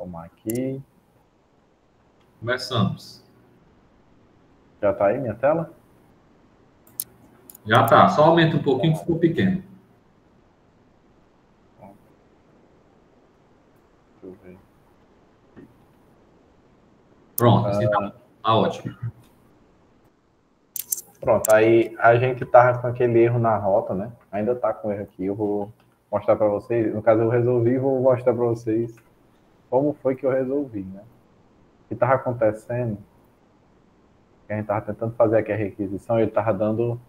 arrumar aqui. Começamos. Já está aí minha tela? Já tá. Só aumenta um pouquinho que ficou pequeno. Deixa eu ver. Pronto, assim tá ótimo. Pronto, aí a gente tava com aquele erro na rota, né? Ainda tá com erro aqui. Eu vou mostrar para vocês. No caso, eu resolvi, vou mostrar para vocês como foi que eu resolvi, né? O que tava acontecendo, que a gente tava tentando fazer aqui a requisição, ele tava dando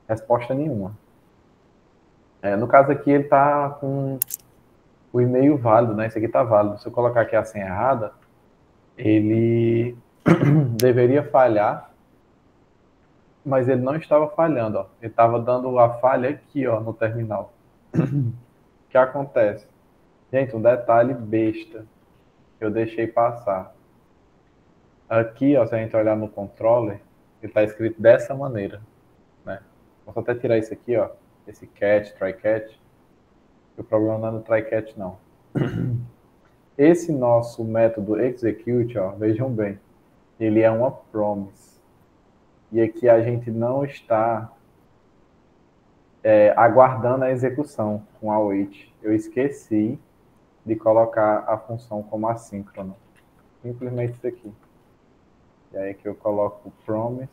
resposta nenhuma. No caso aqui, ele tá com o e-mail válido, né? Esse aqui tá válido. Se eu colocar aqui a senha errada, ele deveria falhar, mas ele não estava falhando, ó. Ele estava dando a falha aqui, ó, no terminal. O que acontece? Gente, um detalhe besta que eu deixei passar. Aqui, ó, se a gente olhar no controller, ele está escrito dessa maneira, né? Posso até tirar isso aqui, ó, esse catch, try catch. O problema não é no try catch, não. Esse nosso método execute, ó, vejam bem, ele é uma promise. E aqui a gente não está aguardando a execução com await. Eu esqueci de colocar a função como assíncrono. Simplesmente isso aqui. E aí que eu coloco o promise.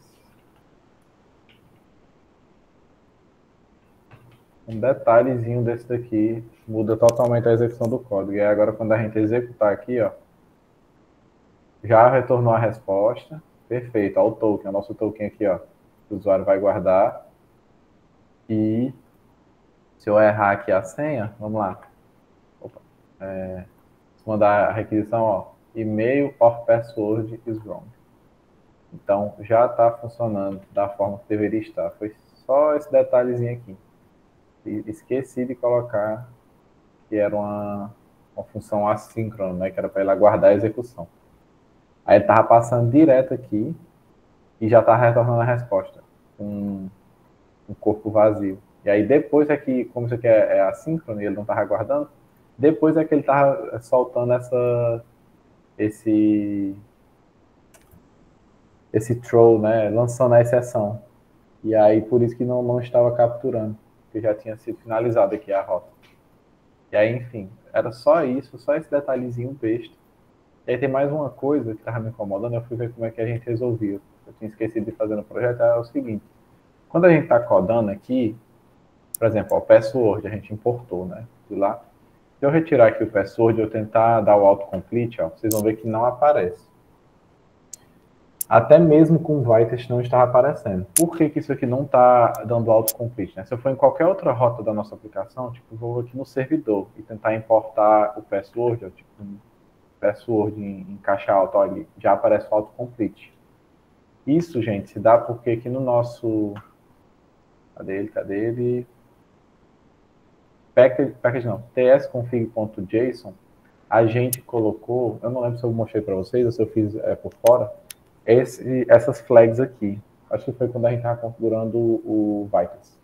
Um detalhezinho desse daqui muda totalmente a execução do código. E aí agora quando a gente executar aqui, ó, já retornou a resposta. Perfeito. Ó, o token, o nosso token aqui, ó, que o usuário vai guardar. E se eu errar aqui a senha, vamos lá. Opa. Mandar a requisição, ó, email or password is wrong. Então, já está funcionando da forma que deveria estar. Foi só esse detalhezinho aqui. Esqueci de colocar que era uma função assíncrona, né? Que era para ele aguardar a execução. Aí ele estava passando direto aqui e já estava retornando a resposta com um corpo vazio. E aí depois é que, como isso aqui é assíncrono e ele não estava aguardando, depois é que ele estava soltando esse throw, né? Lançando a exceção. E aí, por isso que não estava capturando, porque já tinha sido finalizada aqui a rota. E aí, enfim, era só isso, só esse detalhezinho besta. E aí tem mais uma coisa que estava me incomodando, eu fui ver como é que a gente resolvia. Eu tinha esquecido de fazer no projeto, é o seguinte. Quando a gente está codando aqui, por exemplo, ó, o password a gente importou, né? De lá. Se eu retirar aqui o password e eu tentar dar o autocomplete, ó, vocês vão ver que não aparece. Até mesmo com o Vitest não estava aparecendo. Por que isso aqui não está dando autocomplete? Né? Se eu for em qualquer outra rota da nossa aplicação, tipo, vou aqui no servidor e tentar importar o password, ó, tipo, um password em caixa alta, olha, já aparece o autocomplete. Isso, gente, se dá porque aqui no nosso... Cadê ele? Package não, tsconfig.json, a gente colocou, eu não lembro se eu mostrei para vocês ou se eu fiz por fora, essas flags aqui. Acho que foi quando a gente estava configurando o Vitals.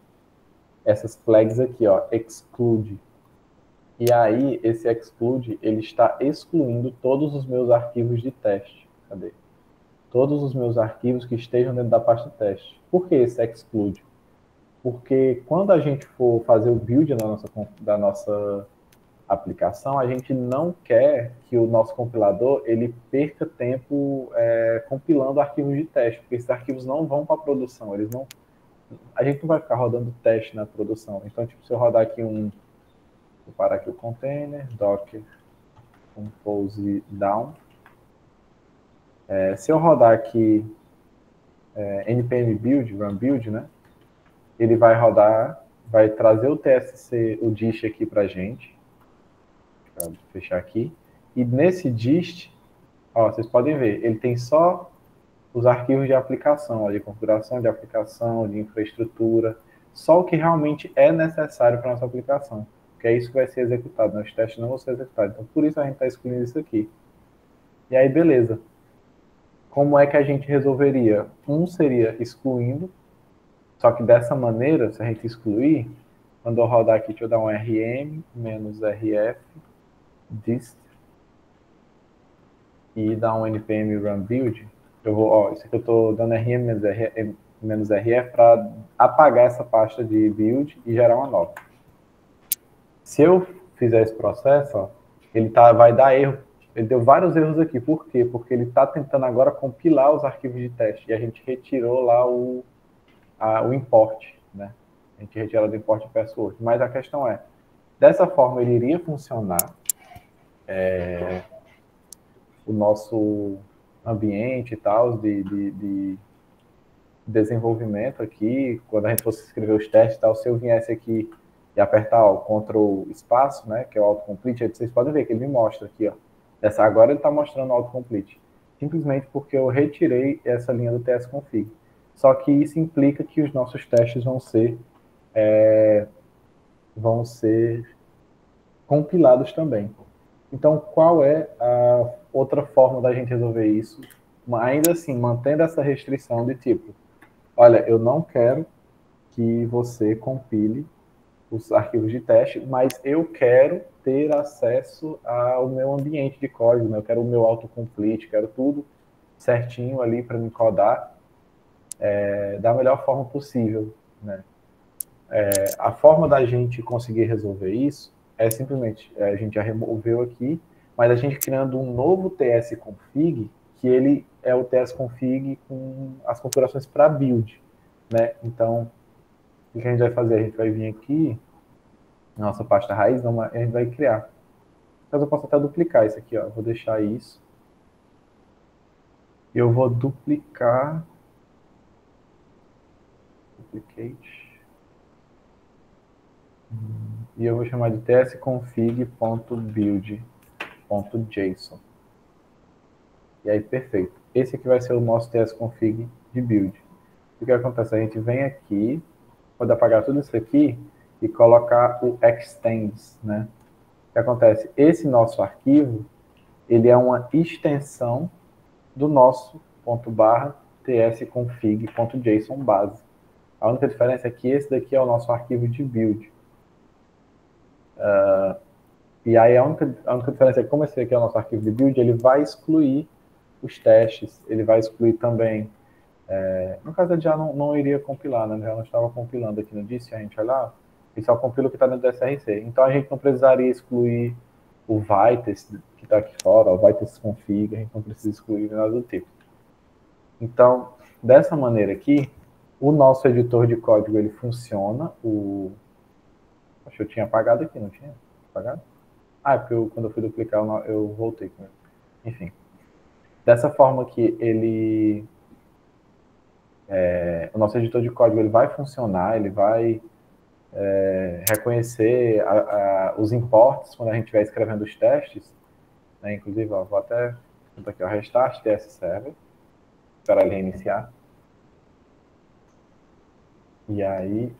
Essas flags aqui, ó, exclude. E aí, esse exclude, ele está excluindo todos os meus arquivos de teste. Cadê? Todos os meus arquivos que estejam dentro da pasta teste. Por que esse exclude? Porque quando a gente for fazer o build da nossa aplicação, a gente não quer que o nosso compilador ele perca tempo compilando arquivos de teste, porque esses arquivos não vão para a produção, a gente não vai ficar rodando teste na produção. Então, tipo, se eu rodar aqui vou parar aqui o container, docker compose down, se eu rodar aqui npm build, run build, né, ele vai rodar, vai trazer o TSC, o dist aqui para a gente, vou fechar aqui, e nesse dist, ó, vocês podem ver, ele tem só os arquivos de aplicação, ó, de configuração de aplicação, de infraestrutura, só o que realmente é necessário para a nossa aplicação, que é isso que vai ser executado, né? Os testes não vão ser executados. Então, por isso a gente está excluindo isso aqui. E aí, beleza. Como é que a gente resolveria? Um seria excluindo, só que dessa maneira, se a gente excluir, quando eu rodar aqui, deixa eu dar um rm -rf dist e dar um npm run build, eu vou, ó, isso aqui eu estou dando rm-rf para apagar essa pasta de build e gerar uma nova. Se eu fizer esse processo, ó, ele vai dar erro. Ele deu vários erros aqui. Por quê? Porque ele está tentando agora compilar os arquivos de teste. E a gente retirou lá o import, né? A gente retirou do import password. Mas a questão é, dessa forma ele iria funcionar o nosso ambiente e tal de desenvolvimento aqui, quando a gente fosse escrever os testes e tal, se eu viesse aqui e apertar o Ctrl espaço, né, que é o autocomplete, vocês podem ver que ele me mostra aqui, ó. Agora ele está mostrando o autocomplete. Simplesmente porque eu retirei essa linha do tsconfig. Só que isso implica que os nossos testes vão ser compilados também. Então, qual é a outra forma da gente resolver isso? Ainda assim, mantendo essa restrição de tipo, olha, eu não quero que você compile os arquivos de teste, mas eu quero ter acesso ao meu ambiente de código, né? Eu quero o meu autocomplete, quero tudo certinho ali para me codar da melhor forma possível, né? A forma da gente conseguir resolver isso é simplesmente, a gente já removeu aqui, mas a gente criando um novo tsconfig, que ele é o tsconfig com as configurações para build, né? Então, o que a gente vai fazer? A gente vai vir aqui, na nossa pasta raiz, não, a gente vai criar. Mas eu posso até duplicar isso aqui, ó. Vou deixar isso. E eu vou duplicar. Duplicate. E eu vou chamar de tsconfig.build.json. E aí, perfeito. Esse aqui vai ser o nosso tsconfig de build. O que acontece? A gente vem aqui, pode apagar tudo isso aqui e colocar o extends, né? O que acontece? Esse nosso arquivo, ele é uma extensão do nosso .tsconfig.json base. A única diferença é que esse daqui é o nosso arquivo de build. E aí a única diferença é que como esse aqui é o nosso arquivo de build, ele vai excluir os testes, ele vai excluir também... no caso, ele já não iria compilar, né? Já não estava compilando aqui no disse, a gente olha lá, ele só compila o que está dentro do SRC. Então a gente não precisaria excluir o Vitess, que está aqui fora, o Vitess config, a gente não precisa excluir nada do tipo. Então, dessa maneira aqui, o nosso editor de código, ele funciona. Acho que eu tinha apagado aqui, não tinha? Apagado? Ah, é porque quando eu fui duplicar, eu voltei com ele. Enfim. Dessa forma que o nosso editor de código ele vai funcionar, ele vai reconhecer os imports quando a gente estiver escrevendo os testes. Né? Inclusive, ó, vou até botar aqui, ó, restart TS server, para ele reiniciar. E aí,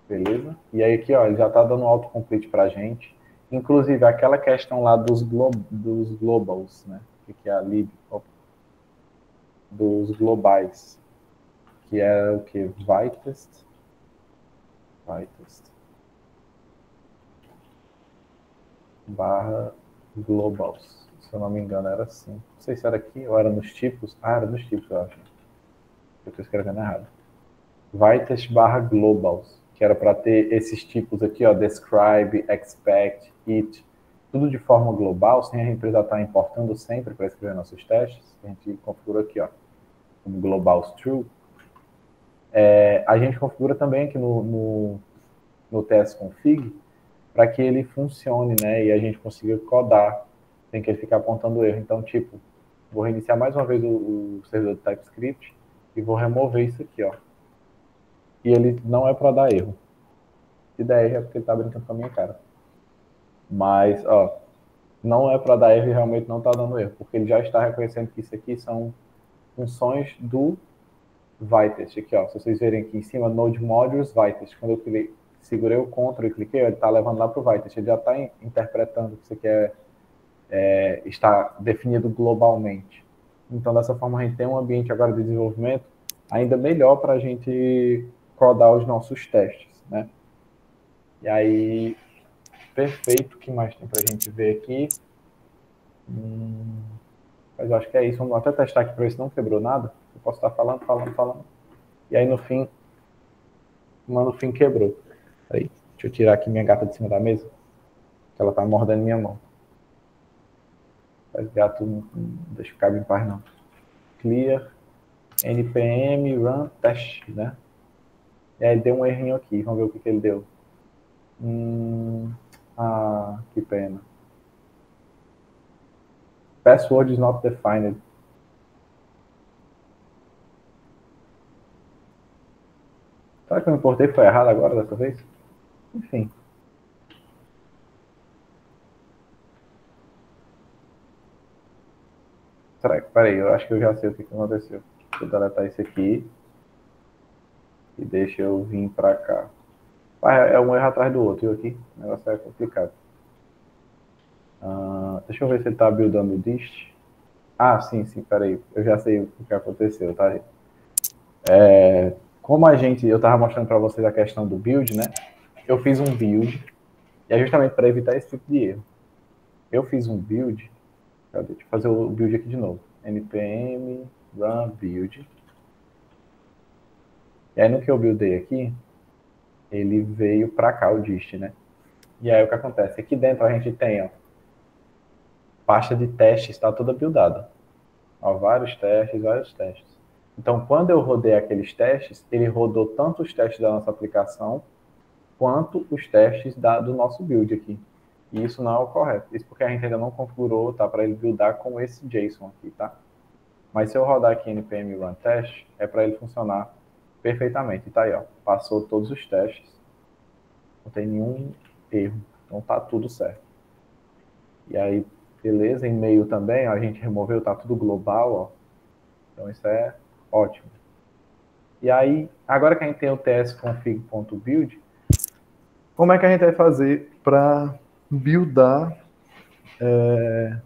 beleza? E aí aqui, ó, ele já está dando um autocomplete para a gente. Inclusive, aquela questão lá dos globals, né? Que é a lib, dos globais, que é o que? Vitest barra globals. Se eu não me engano, era assim. Não sei se era aqui ou era nos tipos. Ah, era nos tipos, eu acho. Eu estou escrevendo errado. Vitest barra globals, que era para ter esses tipos aqui, ó, describe, expect, it, tudo de forma global, sem a gente precisar estar importando sempre para escrever nossos testes. A gente configura aqui, ó, como globals true. A gente configura também aqui no tsconfig para que ele funcione, né, e a gente consiga codar sem que ele fique apontando erro. Então, tipo, vou reiniciar mais uma vez o servidor do TypeScript e vou remover isso aqui, ó. E ele não é para dar erro. Se der erro é porque ele está brincando com a minha cara. Mas, ó, não é para dar erro e realmente não está dando erro, porque ele já está reconhecendo que isso aqui são funções do Vitest. Aqui, ó, se vocês verem aqui em cima, Node Modules Vitest. Quando eu segurei o Ctrl e cliquei, ele está levando lá para o Vitest. Ele já está interpretando que isso aqui está definido globalmente. Então, dessa forma, a gente tem um ambiente agora de desenvolvimento ainda melhor para a gente codar os nossos testes, né? E aí, perfeito. O que mais tem para a gente ver aqui? Mas eu acho que é isso. Vamos até testar aqui para ver se não quebrou nada. Eu posso estar falando. E aí no fim quebrou. Aí, deixa eu tirar aqui minha gata de cima da mesa, que ela tá mordendo minha mão. Mas gato não deixa o cabo em paz, não. Clear, npm run test, né? E aí deu um errinho aqui. Vamos ver o que ele deu. Que pena. Password is not defined. Será que eu me importei? Foi errado agora dessa vez? Enfim. Será que? Peraí, eu acho que eu já sei o que aconteceu. Deixa eu deletar isso aqui. E deixa eu vir pra cá. É um erro atrás do outro, viu aqui? O negócio é complicado. Deixa eu ver se ele tá buildando o dist. Sim, peraí. Eu já sei o que aconteceu, tá? Como eu tava mostrando para vocês a questão do build, né? Eu fiz um build, e é justamente para evitar esse tipo de erro. Eu fiz um build, deixa eu fazer o build aqui de novo. npm run build. E aí no que eu buildei aqui, ele veio para cá o dist, né? E aí o que acontece? Aqui dentro a gente tem, ó, pasta de testes, está toda buildada. Ó, vários testes. Então, quando eu rodei aqueles testes, ele rodou tanto os testes da nossa aplicação, quanto os testes do nosso build aqui. E isso não é o correto. Isso porque a gente ainda não configurou, tá? Para ele buildar com esse JSON aqui, tá? Mas se eu rodar aqui npm run test, é para ele funcionar perfeitamente. Tá aí, ó. Passou todos os testes. Não tem nenhum erro. Então tá tudo certo. E aí, beleza, e-mail também, ó, a gente removeu, tá tudo global, ó. Então isso é ótimo. E aí, agora que a gente tem o tsconfig.build, como é que a gente vai fazer para buildar,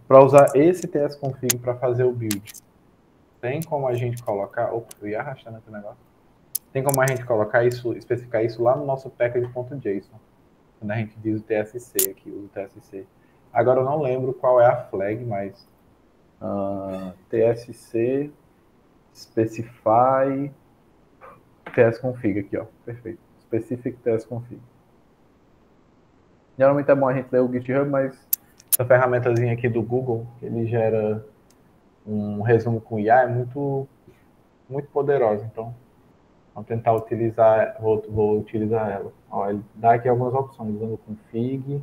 para usar esse tsconfig para fazer o build? Tem como a gente colocar... Opa, eu ia arrastando aqui o negócio. Tem como a gente colocar isso, especificar isso lá no nosso package.json. Quando a gente diz o TSC aqui, o TSC. Agora eu não lembro qual é a flag, mas TSC specify tsconfig aqui, ó. Perfeito. Specific tsconfig. Geralmente é bom a gente ler o GitHub, mas essa ferramentazinha aqui do Google, que ele gera um resumo com IA, é muito, muito poderosa. Então, vamos tentar utilizar, vou utilizar ela. Ó, ele dá aqui algumas opções, usando config.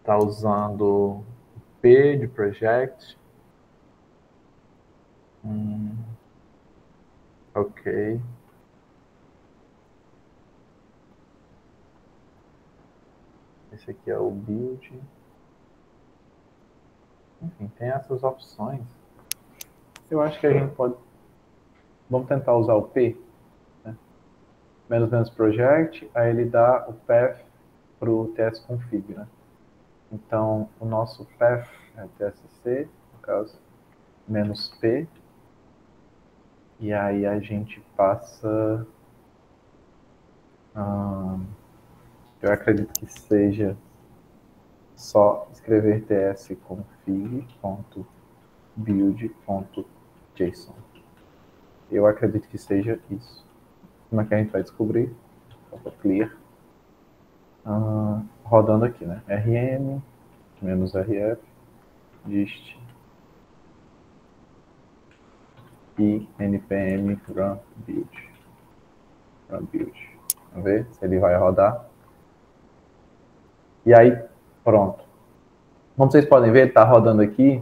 Tá usando P de project. Ok. Esse aqui é o build. Enfim, tem essas opções. Eu acho que a gente pode... Vamos tentar usar o P, né? Menos project, aí ele dá o path para o tsconfig, né? Então, o nosso path é tsc, no caso, -p. E aí a gente passa... eu acredito que seja só escrever tsconfig.build.json. Eu acredito que seja isso. Como é que a gente vai descobrir? Clear. Rodando aqui, né? rm, -rf, dist e npm run build. Vamos ver se ele vai rodar. E aí, pronto. Como vocês podem ver, ele está rodando aqui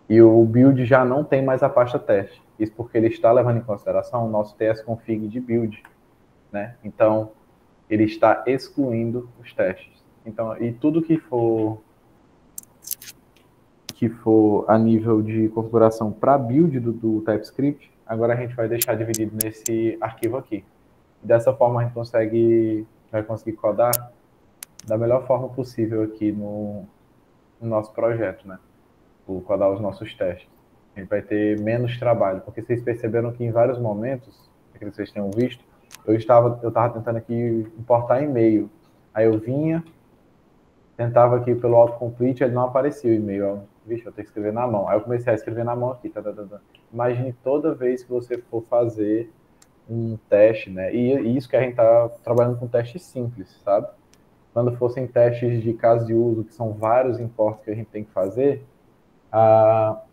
e o build já não tem mais a pasta teste. Isso porque ele está levando em consideração o nosso tsconfig de build, né? Então, ele está excluindo os testes. Então, e tudo que for a nível de configuração para build do TypeScript, agora a gente vai deixar dividido nesse arquivo aqui. Dessa forma a gente vai conseguir codar da melhor forma possível aqui no nosso projeto, né? Vou codar os nossos testes. A gente vai ter menos trabalho, porque vocês perceberam que em vários momentos, que vocês tenham visto, eu estava tentando aqui importar e-mail. Aí eu vinha, tentava aqui pelo autocomplete, ele não aparecia o e-mail. Ó. Vixe, eu tenho que escrever na mão. Aí eu comecei a escrever na mão aqui. Tá, tá, tá, tá. Imagine toda vez que você for fazer um teste, né? E isso que a gente tá trabalhando com testes simples, sabe? Quando fossem testes de caso de uso, que são vários imports que a gente tem que fazer, a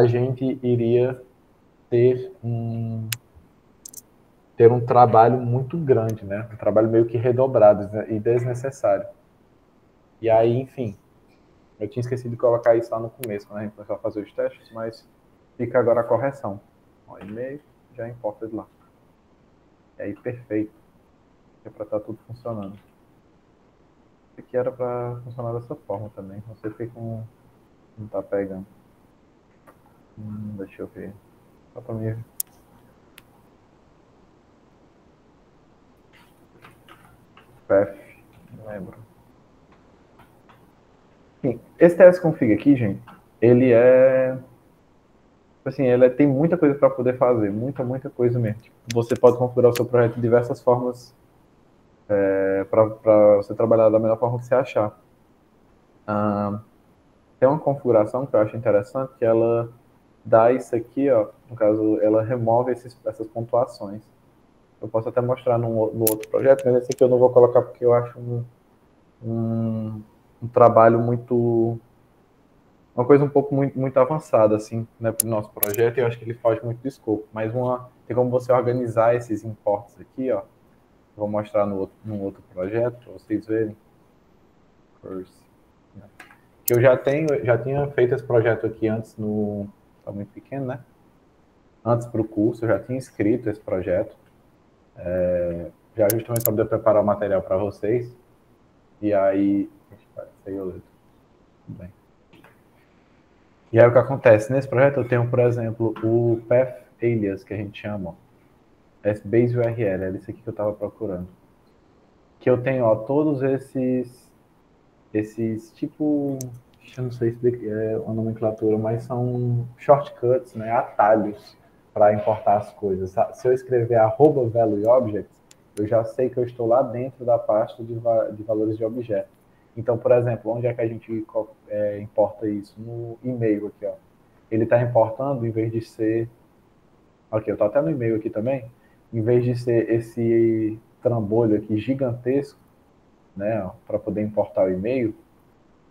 gente iria ter um trabalho muito grande, né? Um trabalho meio que redobrado, né? E desnecessário. E aí, enfim, eu tinha esquecido de colocar isso lá no começo, quando a gente começou a fazer os testes, mas fica agora a correção. Ó, e-mail já importa de lá. E aí, perfeito. É para estar tudo funcionando. Isso aqui era para funcionar dessa forma também. Não sei porque não tá pegando. Deixa eu ver. Só para mim. PF, não lembro. Enfim, esse tsconfig aqui, gente, ele é... Assim, tem muita coisa para poder fazer. Muita coisa mesmo. Tipo, você pode configurar o seu projeto de diversas formas para você trabalhar da melhor forma que você achar. Tem uma configuração que eu acho interessante, que ela dá isso aqui, ó, no caso, ela remove essas pontuações. Eu posso até mostrar no outro projeto, mas esse aqui eu não vou colocar porque eu acho um trabalho muito... Uma coisa um pouco muito avançada, assim, né, para o nosso projeto, e eu acho que ele foge muito do escopo. Mas tem como você organizar esses imports aqui, ó. Vou mostrar no outro projeto, para vocês verem. Que eu já tinha feito esse projeto aqui antes tá muito pequeno, né? Antes para o curso, eu já tinha escrito esse projeto, já justamente para poder preparar o material para vocês. E aí, tudo bem. E aí o que acontece? Nesse projeto eu tenho, por exemplo, o Path Alias, que a gente chama, Base URL, é isso aqui que eu estava procurando. Que eu tenho, ó, todos esses tipo, eu não sei se é uma nomenclatura, mas são shortcuts, né, atalhos para importar as coisas. Se eu escrever @valueObjects, eu já sei que eu estou lá dentro da pasta de valores de objeto. Então, por exemplo, onde é que a gente importa isso? No e-mail aqui, ó. Ele está importando, em vez de ser... Ok, eu estou até no e-mail aqui também. Em vez de ser esse trambolho aqui gigantesco, né, para poder importar o e-mail,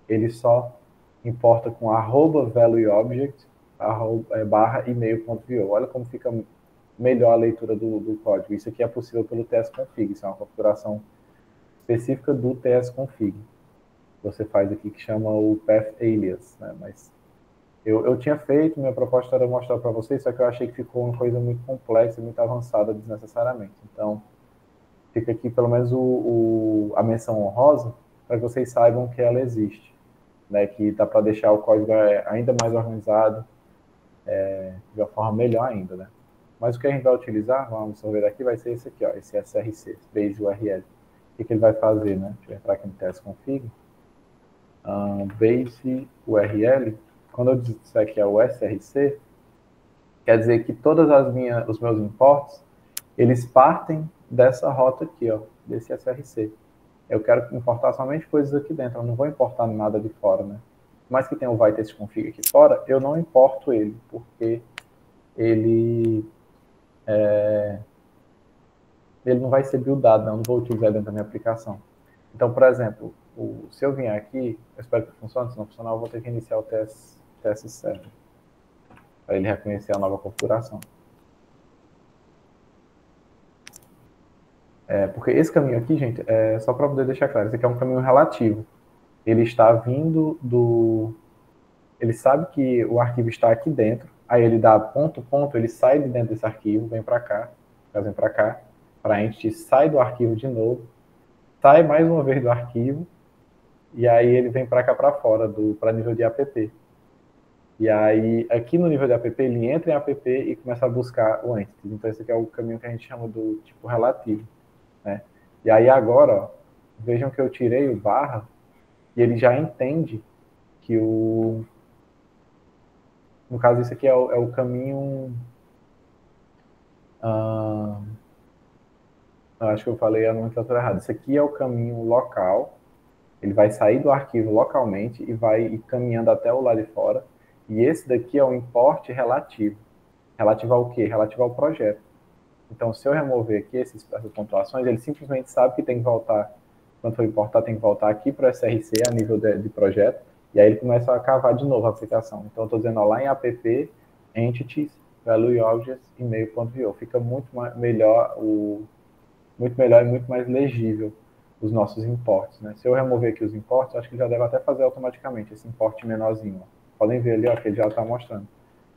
ele só importa com @valueObject barra email.vo. Olha como fica melhor a leitura do código. Isso aqui é possível pelo tsconfig, isso é uma configuração específica do tsconfig. Você faz aqui que chama o path alias, né? Mas eu tinha feito, minha proposta era mostrar para vocês, só que eu achei que ficou uma coisa muito complexa, muito avançada desnecessariamente. Então, fica aqui pelo menos a menção honrosa para que vocês saibam que ela existe. Né, que dá para deixar o código ainda mais organizado, de uma forma melhor ainda, né? Mas o que a gente vai utilizar, vamos ver aqui, vai ser esse aqui, ó, esse src, Base URL. O que ele vai fazer, né? Deixa eu entrar aqui no tsconfig. Base URL, quando eu disser que é o src, quer dizer que todas os meus imports, eles partem dessa rota aqui, ó, desse src. Eu quero importar somente coisas aqui dentro, eu não vou importar nada de fora, né? Mas que tem o vai testconfig aqui fora, eu não importo ele, porque ele não vai ser buildado, não vou utilizar dentro da minha aplicação. Então, por exemplo, se eu vier aqui, eu espero que funcione, se não funcionar, eu vou ter que iniciar o test server, para ele reconhecer a nova configuração. Porque esse caminho aqui, gente, só para poder deixar claro, esse aqui é um caminho relativo. Ele está vindo ele sabe que o arquivo está aqui dentro, aí ele dá ponto, ele sai de dentro desse arquivo, vem para cá, para a entity, sai do arquivo de novo, sai mais uma vez do arquivo, e aí ele vem para cá para fora, para nível de app. E aí, aqui no nível de app, ele entra em app e começa a buscar o entity. Então esse aqui é o caminho que a gente chama do tipo relativo, né? E aí agora, ó, vejam que eu tirei o barra, e ele já entende que no caso, isso aqui é o caminho... acho que eu falei a nomenclatura errada. Isso aqui é o caminho local, Ele vai sair do arquivo localmente e vai ir caminhando até o lado de fora. E esse daqui é o import relativo. Relativo ao quê? Relativo ao projeto. Então, se eu remover aqui essas pontuações, ele simplesmente sabe que tem que voltar, quando for importar, tem que voltar aqui para o SRC a nível de projeto, e aí ele começa a cavar de novo a aplicação. Então, eu estou dizendo ó, lá em app, entities, value objects, e-mail.io. Fica muito melhor, muito melhor e muito mais legível os nossos imports. Né? Se eu remover aqui os imports, acho que já deve até fazer automaticamente esse import menorzinho. Ó. Podem ver ali ó, que ele já está mostrando,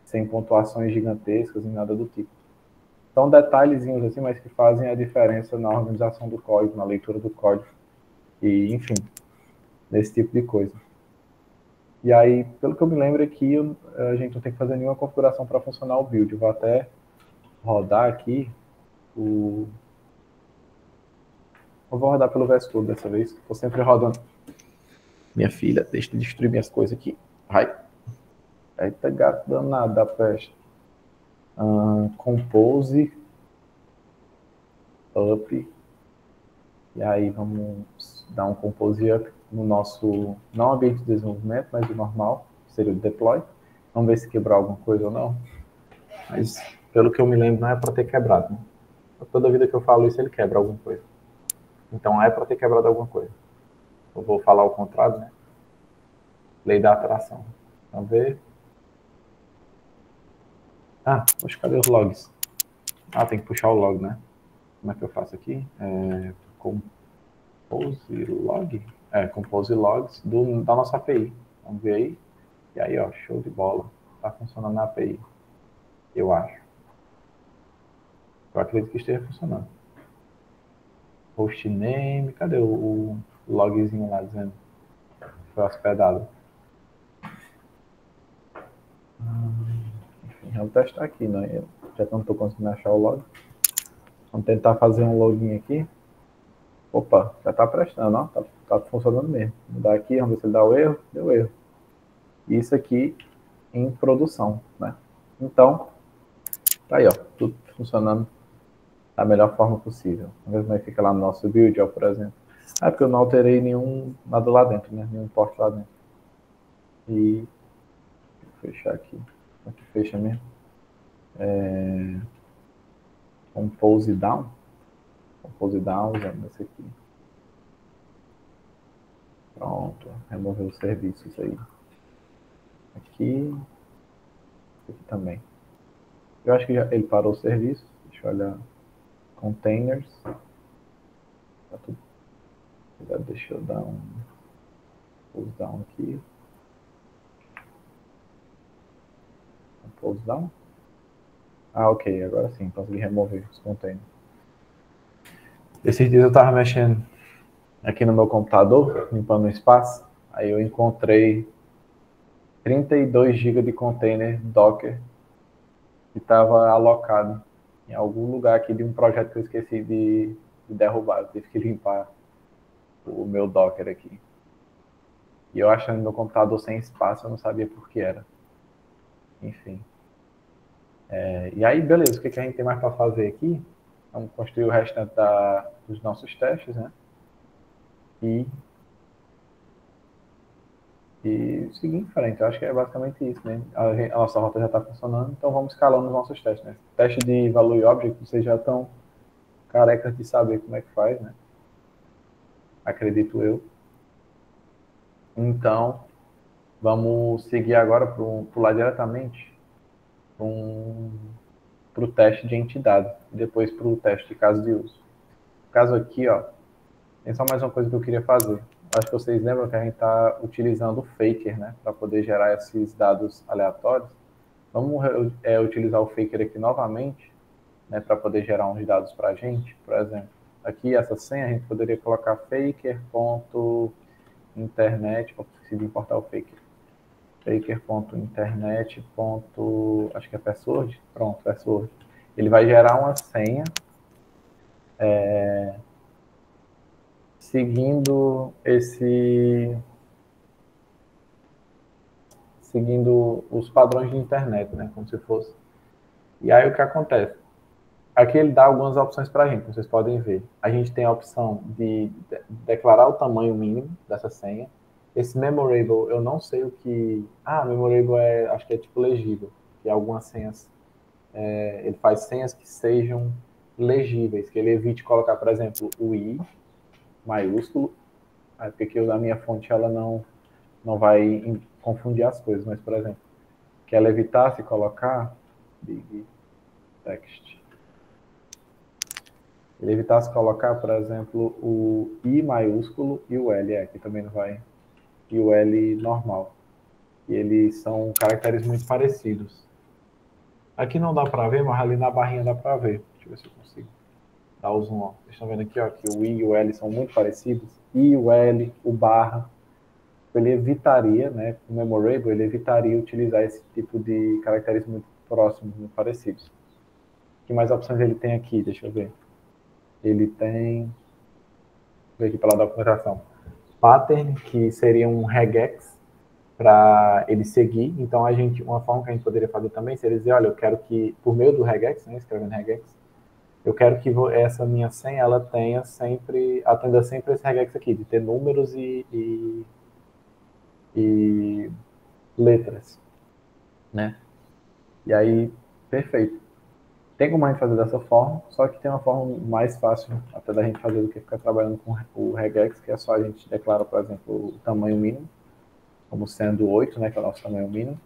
sem pontuações gigantescas e nada do tipo. São detalhezinhos assim, mas que fazem a diferença na organização do código, na leitura do código, e enfim, nesse tipo de coisa. E aí, pelo que eu me lembro aqui, a gente não tem que fazer nenhuma configuração para funcionar o build. Eu vou até rodar aqui o... Eu vou rodar pelo VS Code dessa vez, estou sempre rodando. Minha filha, deixa de destruir minhas coisas aqui. Ai. Eita, gato danado da peste. Compose up. E aí vamos dar um compose up no nosso, não ambiente de desenvolvimento, mas o normal, que seria o deploy. Vamos ver se quebrou alguma coisa ou não. Mas, pelo que eu me lembro, não é para ter quebrado. Né? Toda vida que eu falo isso, ele quebra alguma coisa. Então, é para ter quebrado alguma coisa. Eu vou falar o contrário, né? Lei da atração. Vamos ver. Poxa, cadê os logs? Tem que puxar o log, né? Como é que eu faço aqui? Compose log? Compose logs da nossa API. Vamos ver aí. E aí, ó, show de bola. Tá funcionando na API. Eu acho. Eu acredito que esteja funcionando. Hostname, cadê o logzinho lá dizendo que foi hospedado? Enfim, vamos testar aqui, né? Já que eu não estou conseguindo achar o log. Vamos tentar fazer um login aqui. Opa, já está prestando, ó. Tá funcionando mesmo. Vou dar aqui, vamos ver se ele dá o erro. Deu erro. Isso aqui em produção, né? Então, tá aí, ó. Tudo funcionando da melhor forma possível. Vamos ver como é que fica lá no nosso build, ó, por exemplo. Porque eu não alterei nada lá dentro, né? Nenhum import lá dentro. E vou fechar aqui. Aqui fecha mesmo. Compose down. Compose down, usando esse aqui. Pronto. Remover os serviços aí. Aqui também. Eu acho que ele parou o serviço. Deixa eu olhar. Containers. Tá tudo. Deixa eu dar um pull down aqui. Um pull down. Ok. Agora sim. Consegui remover os containers. Esses dias eu estava mexendo aqui no meu computador, limpando o espaço. Aí eu encontrei 32 GB de container Docker que estava alocado em algum lugar aqui de um projeto que eu esqueci de derrubar. Eu tive que limpar o meu Docker aqui. E eu achando meu computador sem espaço, eu não sabia por que era. Enfim. E aí, beleza, o que a gente tem mais para fazer aqui? Vamos construir o restante dos nossos testes, né? E seguir em frente. Eu acho que é basicamente isso, né? A nossa rota já está funcionando, então vamos escalando os nossos testes, né? Teste de value object, vocês já estão carecas de saber como é que faz, né? Acredito eu. Então, vamos seguir agora pular diretamente para o teste de entidade, e depois para o teste de caso de uso. No caso aqui, ó, tem só mais uma coisa que eu queria fazer. Acho que vocês lembram que a gente está utilizando o Faker, né, para poder gerar esses dados aleatórios. Vamos utilizar o Faker aqui novamente, né, para poder gerar uns dados para a gente. Por exemplo, aqui essa senha a gente poderia colocar faker.internet, preciso importar o Faker. Faker.internet. Acho que é password. Pronto, password. Ele vai gerar uma senha seguindo os padrões de internet, né? Como se fosse. E aí o que acontece? Aqui ele dá algumas opções para a gente, vocês podem ver. A gente tem a opção de declarar o tamanho mínimo dessa senha. Esse memorable, eu não sei o que... memorable acho que é tipo legível, que algumas senhas, ele faz senhas que sejam legíveis, que ele evite colocar, por exemplo, o I maiúsculo, porque aqui a minha fonte ela não vai confundir as coisas, mas, por exemplo, que ela evitasse colocar big text. Ele evitasse colocar, por exemplo, o I maiúsculo e o L, aqui também não vai, e o L normal. E eles são caracteres muito parecidos. Aqui não dá para ver, mas ali na barrinha dá para ver. Deixa eu ver se eu consigo dar o zoom. Ó. Vocês estão vendo aqui ó, que o I e o L são muito parecidos. I, o L, o barra. Ele evitaria, né, o memorable, ele evitaria utilizar esse tipo de caracteres muito próximos, muito parecidos. Que mais opções ele tem aqui? Deixa eu ver. Ele tem... Vou ver aqui pela documentação. Pattern, que seria um regex para ele seguir. Então, uma forma que a gente poderia fazer também seria dizer, olha, eu quero que, por meio do regex, né, escrevendo regex, eu quero que essa minha senha, ela atenda sempre esse regex aqui, de ter números e letras, né? E aí, perfeito. Tem como a gente fazer dessa forma, só que tem uma forma mais fácil até da gente fazer do que ficar trabalhando com o regex, que é só a gente declara, por exemplo, o tamanho mínimo, como sendo 8, né, que é o nosso tamanho mínimo,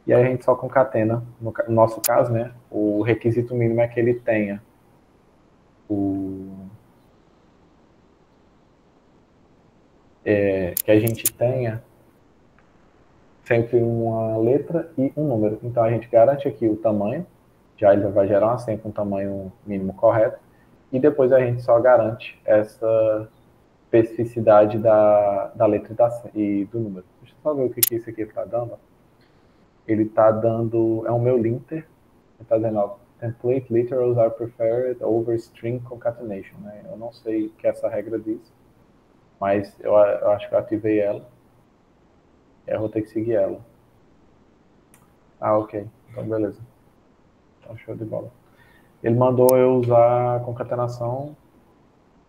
e aí a gente só concatena, no nosso caso, né, o requisito mínimo é que ele tenha que a gente tenha sempre uma letra e um número. Então a gente garante aqui o tamanho, já ele vai gerar uma senha com o tamanho mínimo correto, e depois a gente só garante essa especificidade da letra e do número. Deixa eu só ver o que isso aqui está dando. Ele está dando, é um meu linter, ele está dizendo, ó, template literals are preferred over string concatenation. Né? Eu não sei o que essa regra diz, mas eu acho que eu ativei ela. Eu vou ter que seguir ela. Ok. Então, beleza. Então, show de bola. Ele mandou eu usar a concatenação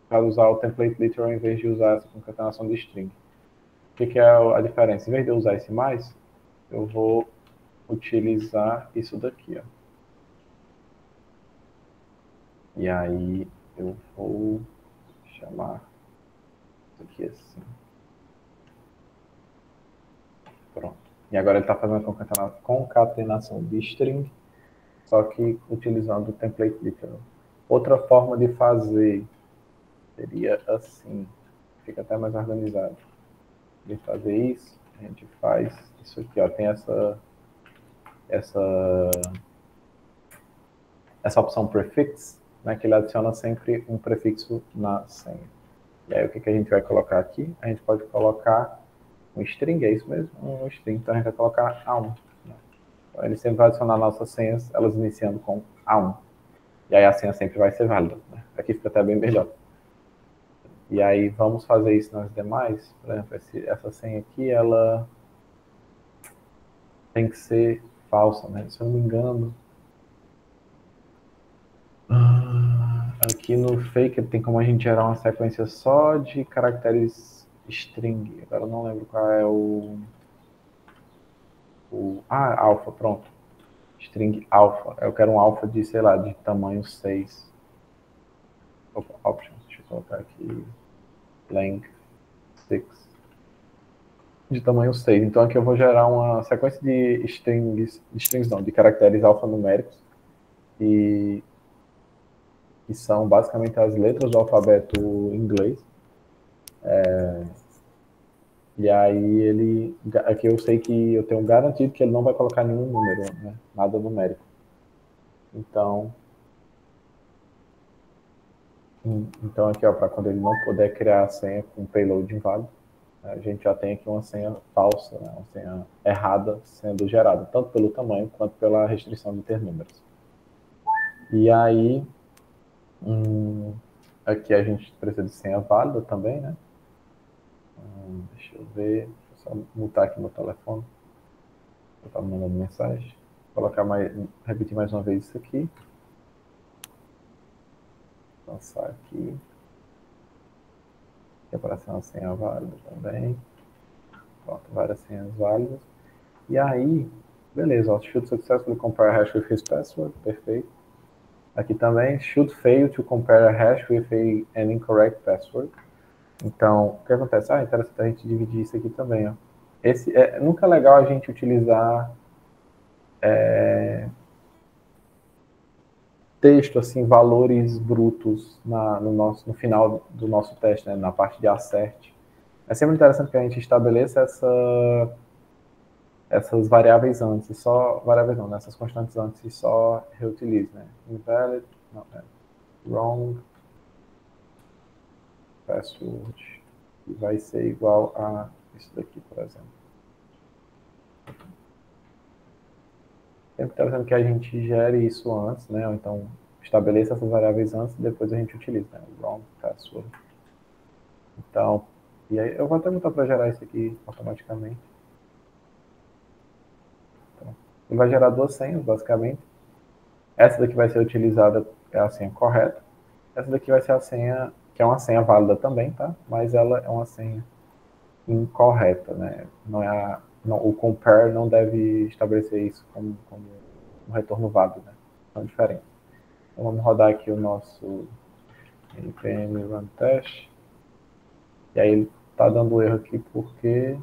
para usar o template literal em vez de usar essa concatenação de string. O que é a diferença? Em vez de eu usar esse mais, eu vou utilizar isso daqui, ó. E aí eu vou chamar isso aqui assim. Pronto. E agora ele está fazendo a concatenação de string, só que utilizando o template literal. Outra forma de fazer seria assim. Fica até mais organizado. De fazer isso, a gente faz isso aqui, ó. Tem essa opção prefix, né, que ele adiciona sempre um prefixo na senha. E aí o que a gente vai colocar aqui? A gente pode colocar um string, é isso mesmo? Um string, então a gente vai colocar A1. Né? Então ele sempre vai adicionar nossas senhas, elas iniciando com A1. E aí a senha sempre vai ser válida. Né? Aqui fica até bem melhor. E aí vamos fazer isso nas demais. Por exemplo, essa senha aqui, ela tem que ser falsa, né? Se eu não me engano. Aqui no fake tem como a gente gerar uma sequência só de caracteres string. Agora eu não lembro qual é alpha, pronto. String alpha. Eu quero um alpha de, sei lá, de tamanho 6. Opa, options. Deixa eu colocar aqui. Length 6. De tamanho 6. Então aqui eu vou gerar uma sequência de de caracteres alfanuméricos. E que são basicamente as letras do alfabeto inglês. E aí aqui eu sei que eu tenho garantido que ele não vai colocar nenhum número, né? Nada numérico. Então aqui, ó, para quando ele não puder criar a senha com payload inválido, a gente já tem aqui uma senha falsa, né? Uma senha errada sendo gerada, tanto pelo tamanho quanto pela restrição de ter números. E aí, aqui a gente precisa de senha válida também, né? Deixa eu ver, deixa eu só mutar aqui meu telefone. Eu estava mandando mensagem. Repetir mais uma vez isso aqui. lançar aqui. Que aparece uma senha válida também. Pronto, várias senhas válidas. E aí, beleza, ó, should successfully compare a hash with his password, perfeito. Aqui também, should fail to compare a hash with an incorrect password. Então, o que acontece? Interessante a gente dividir isso aqui também, ó. Nunca é legal a gente utilizar texto, assim, valores brutos no final do nosso teste, né, na parte de acerte. É sempre interessante que a gente estabeleça essas variáveis antes, variáveis não, né, essas constantes antes e só reutilize, né? Invalid, não, wrong password, que vai ser igual a isso daqui, por exemplo. Sempre interessante que a gente gere isso antes, né? Ou então estabeleça essas variáveis antes e depois a gente utiliza, né? Wrong password. Então, e aí eu vou até botar para gerar isso aqui automaticamente. Então, ele vai gerar duas senhas, basicamente. Essa daqui vai ser utilizada, é a senha correta. Essa daqui vai ser a senha, que é uma senha válida também, tá? Mas ela é uma senha incorreta, né? O compare não deve estabelecer isso como um retorno válido, né? São diferentes. Então vamos rodar aqui o nosso npm run test. E aí ele está dando erro aqui porque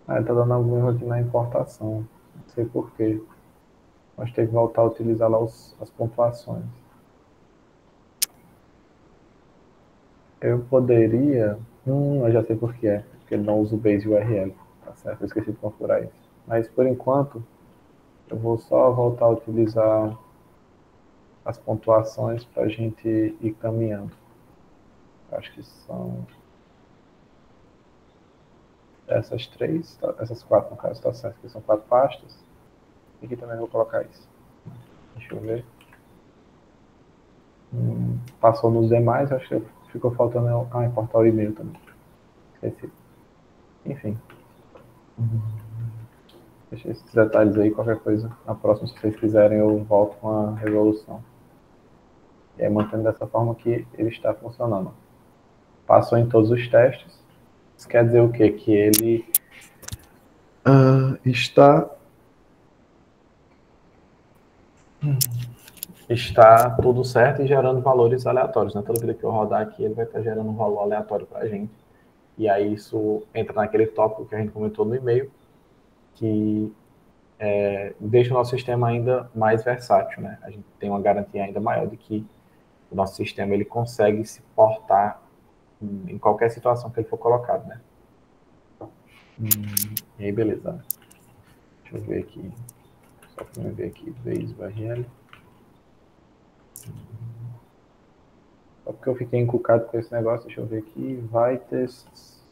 ele está dando algum erro aqui na importação. Não sei porquê. Mas tem que voltar a utilizar lá as pontuações. Eu poderia... eu já sei por que é. Porque ele não usa o base URL. Tá certo? Eu esqueci de configurar isso. Mas por enquanto, eu vou só voltar a utilizar as pontuações para a gente ir caminhando. Acho que são essas três, tá? Essas quatro, no caso, tá certo, que são quatro pastas. E aqui também vou colocar isso. Deixa eu ver. Passou nos demais, acho que ficou faltando importar o e-mail também. Esqueci. Enfim. Deixa esses detalhes aí, qualquer coisa. Na próxima, se vocês quiserem, eu volto com a resolução. E aí, mantendo dessa forma que ele está funcionando. Passou em todos os testes. Isso quer dizer o quê? Que ele está tudo certo e gerando valores aleatórios, né? Toda vida que eu rodar aqui, ele vai estar gerando um valor aleatório para a gente. E aí isso entra naquele tópico que a gente comentou no e-mail, que deixa o nosso sistema ainda mais versátil, né? A gente tem uma garantia ainda maior de que o nosso sistema ele consegue se portar em qualquer situação que ele for colocado, né? E aí, beleza. Deixa eu ver aqui. Só para eu ver aqui, base URL. Só porque eu fiquei encucado com esse negócio, deixa eu ver aqui. Vai tests,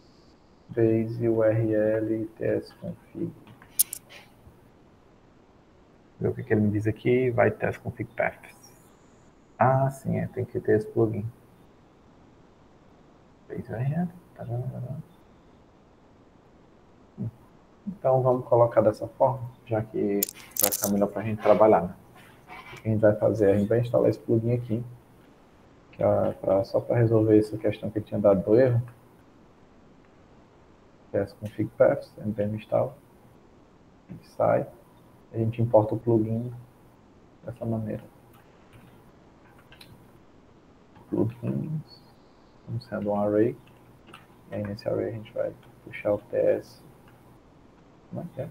base URL, tsconfig. Ver o que ele me diz aqui. Vai test config paths. Ah, sim, tem que ter esse plugin. Base URL. Então vamos colocar dessa forma, já que vai ficar melhor para a gente trabalhar, né? O que a gente vai fazer? A gente vai instalar esse plugin aqui, que é só para resolver essa questão que ele tinha dado do erro. Test config paths, npm install. A gente sai, a gente importa o plugin dessa maneira. Plugins, como sendo um array. E aí nesse array a gente vai puxar o ts. Como é que é?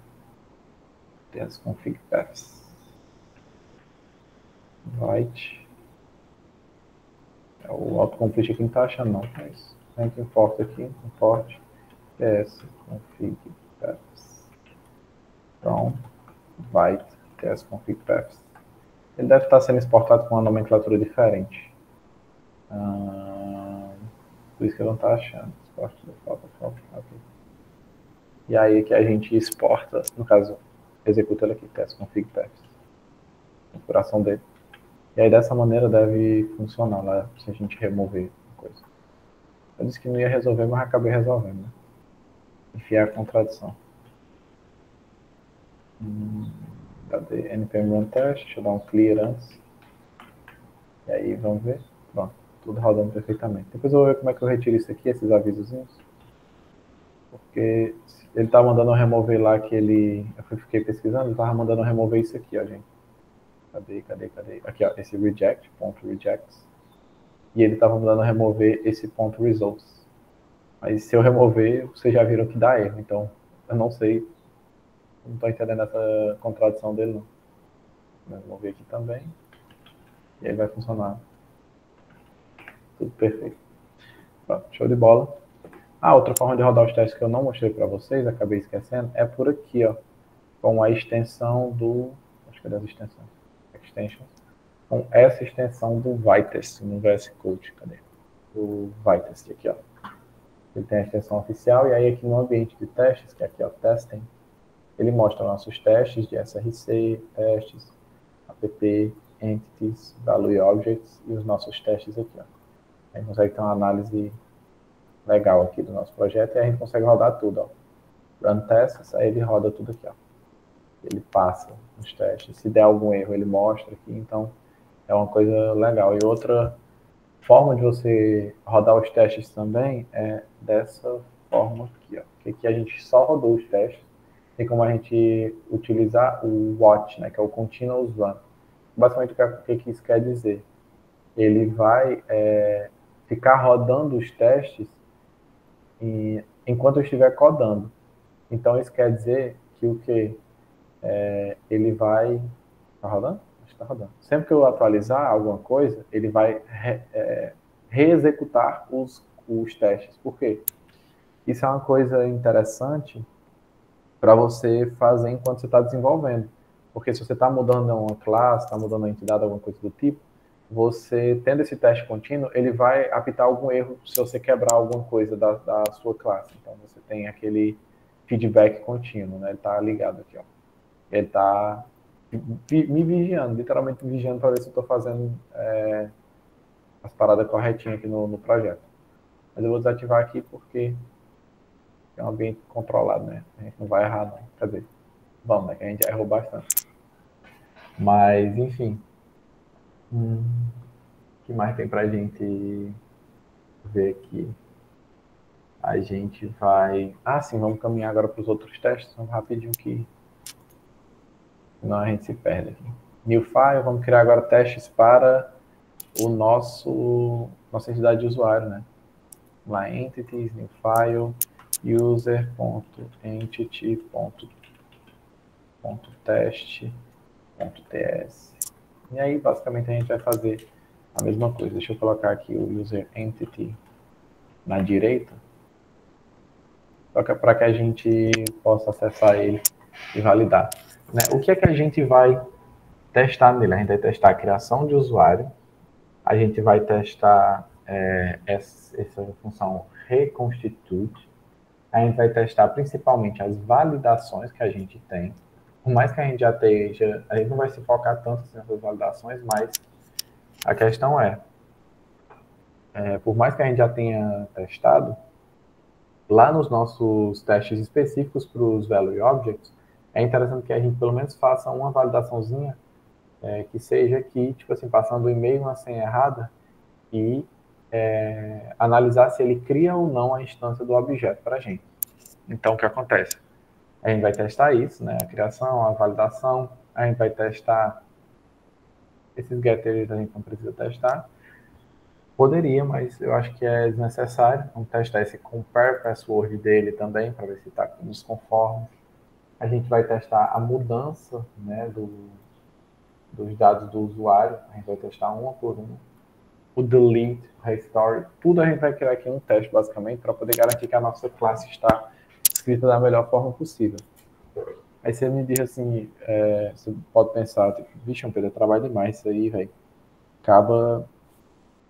Ts config paths. Right. O autocomplete aqui não está achando não, mas a gente importa aqui, import ts config paths. Então, byte ts config paths. Ele deve estar sendo exportado com uma nomenclatura diferente. Por isso que ele não está achando. Okay. E aí que a gente exporta, no caso, executa ele aqui, ts config paths. Configuração dele. E aí dessa maneira deve funcionar lá, se a gente remover a coisa. Eu disse que não ia resolver, mas acabei resolvendo, né? Enfiar a contradição. Cadê? npm run test, deixa eu dar um clear antes. E aí, vamos ver. Pronto, tudo rodando perfeitamente. Depois eu vou ver como é que eu retiro isso aqui, esses avisozinhos. Porque ele tá mandando eu remover lá aquele... Eu fiquei pesquisando, ele tava mandando eu remover isso aqui, ó, gente. Cadê? Aqui, ó, esse reject, ponto rejects. E ele tava mandando eu remover esse ponto results. Mas se eu remover, vocês já viram que dá erro. Então, eu não sei. Não tô entendendo essa contradição dele, não. Vou remover aqui também. E aí vai funcionar. Tudo perfeito. Pronto, show de bola. Outra forma de rodar os testes que eu não mostrei para vocês, acabei esquecendo, é por aqui, ó, com a extensão do... Acho que é das extensões. Extensions. Com essa extensão do Vitest, no VS Code. Cadê? O Vitest aqui, ó. Ele tem a extensão oficial, e aí aqui no ambiente de testes, que é aqui, ó, Testing, ele mostra nossos testes de SRC, testes, app, entities, value objects, e os nossos testes aqui, ó. A gente consegue ter uma análise legal aqui do nosso projeto, e a gente consegue rodar tudo, ó. Run tests, aí ele roda tudo aqui, ó. Ele passa os testes. Se der algum erro, ele mostra aqui, então é uma coisa legal. E outra forma de você rodar os testes também é dessa forma aqui, ó. Que aqui a gente só rodou os testes. Tem como a gente utilizar o watch, né, que é o continuous run. Basicamente, o que isso quer dizer? Ele vai ficar rodando os testes enquanto eu estiver codando. Então, isso quer dizer que o que? Ele vai... Tá rodando? Acho que tá rodando. Sempre que eu atualizar alguma coisa, ele vai reexecutar os testes. Por quê? Isso é uma coisa interessante para você fazer enquanto você está desenvolvendo. Porque se você está mudando uma classe, está mudando uma entidade, alguma coisa do tipo, você tendo esse teste contínuo, ele vai apitar algum erro se você quebrar alguma coisa da sua classe. Então você tem aquele feedback contínuo, né? Ele está ligado aqui, ó. Ele está me vigiando, literalmente me vigiando para ver se eu estou fazendo as paradas corretinhas aqui no projeto. Mas eu vou desativar aqui porque é um ambiente controlado, né? A gente não vai errar, não. Quer dizer, vamos, né? Que a gente já errou bastante. Mas, enfim. O que mais tem pra gente ver aqui? A gente vai... sim, vamos caminhar agora para os outros testes. Vamos rapidinho que senão a gente se perde aqui. New file, vamos criar agora testes para o nossa entidade de usuário, né? Lá, entities, new file, user.entity.test.ts. E aí, basicamente, a gente vai fazer a mesma coisa. Deixa eu colocar aqui o user entity na direita, para que a gente possa acessar ele e validar. Né? O que é que a gente vai testar nele? A gente vai testar a criação de usuário, a gente vai testar essa função reconstitute, a gente vai testar principalmente as validações que a gente tem. Por mais que a gente já esteja, a gente não vai se focar tanto nessas validações, mas a questão por mais que a gente já tenha testado, lá nos nossos testes específicos para os Value Objects, é interessante que a gente pelo menos faça uma validaçãozinha que seja aqui, tipo assim, passando o e-mail, uma senha errada e analisar se ele cria ou não a instância do objeto para a gente. Então, o que acontece? A gente vai testar isso, né? A criação, a validação, a gente vai testar esses getters, a gente não precisa testar. Poderia, mas eu acho que é desnecessário. Vamos testar esse compare password dele também, para ver se está nos conformes. A gente vai testar a mudança, né, dos dados do usuário. A gente vai testar uma por uma. O delete, o restore, tudo a gente vai criar aqui um teste, basicamente, para poder garantir que a nossa classe está escrita da melhor forma possível. Aí você me diz assim, você pode pensar, tipo, vixe, Pedro, trabalho demais isso aí, velho.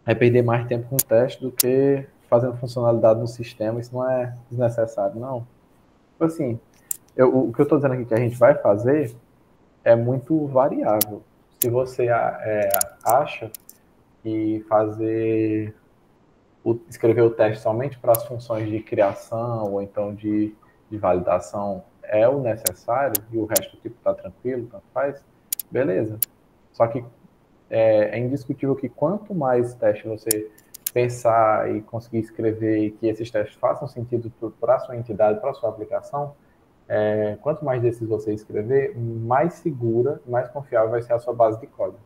Vai perder mais tempo com o teste do que fazendo funcionalidade no sistema, isso não é desnecessário, não. Tipo assim, o que eu estou dizendo aqui que a gente vai fazer é muito variável. Se você acha que escrever o teste somente para as funções de criação ou então de validação é o necessário e o resto tipo está tranquilo, tanto faz, beleza. Só que é indiscutível que quanto mais teste você pensar e conseguir escrever e que esses testes façam sentido para a sua entidade, para a sua aplicação, quanto mais desses você escrever, mais segura, mais confiável vai ser a sua base de código.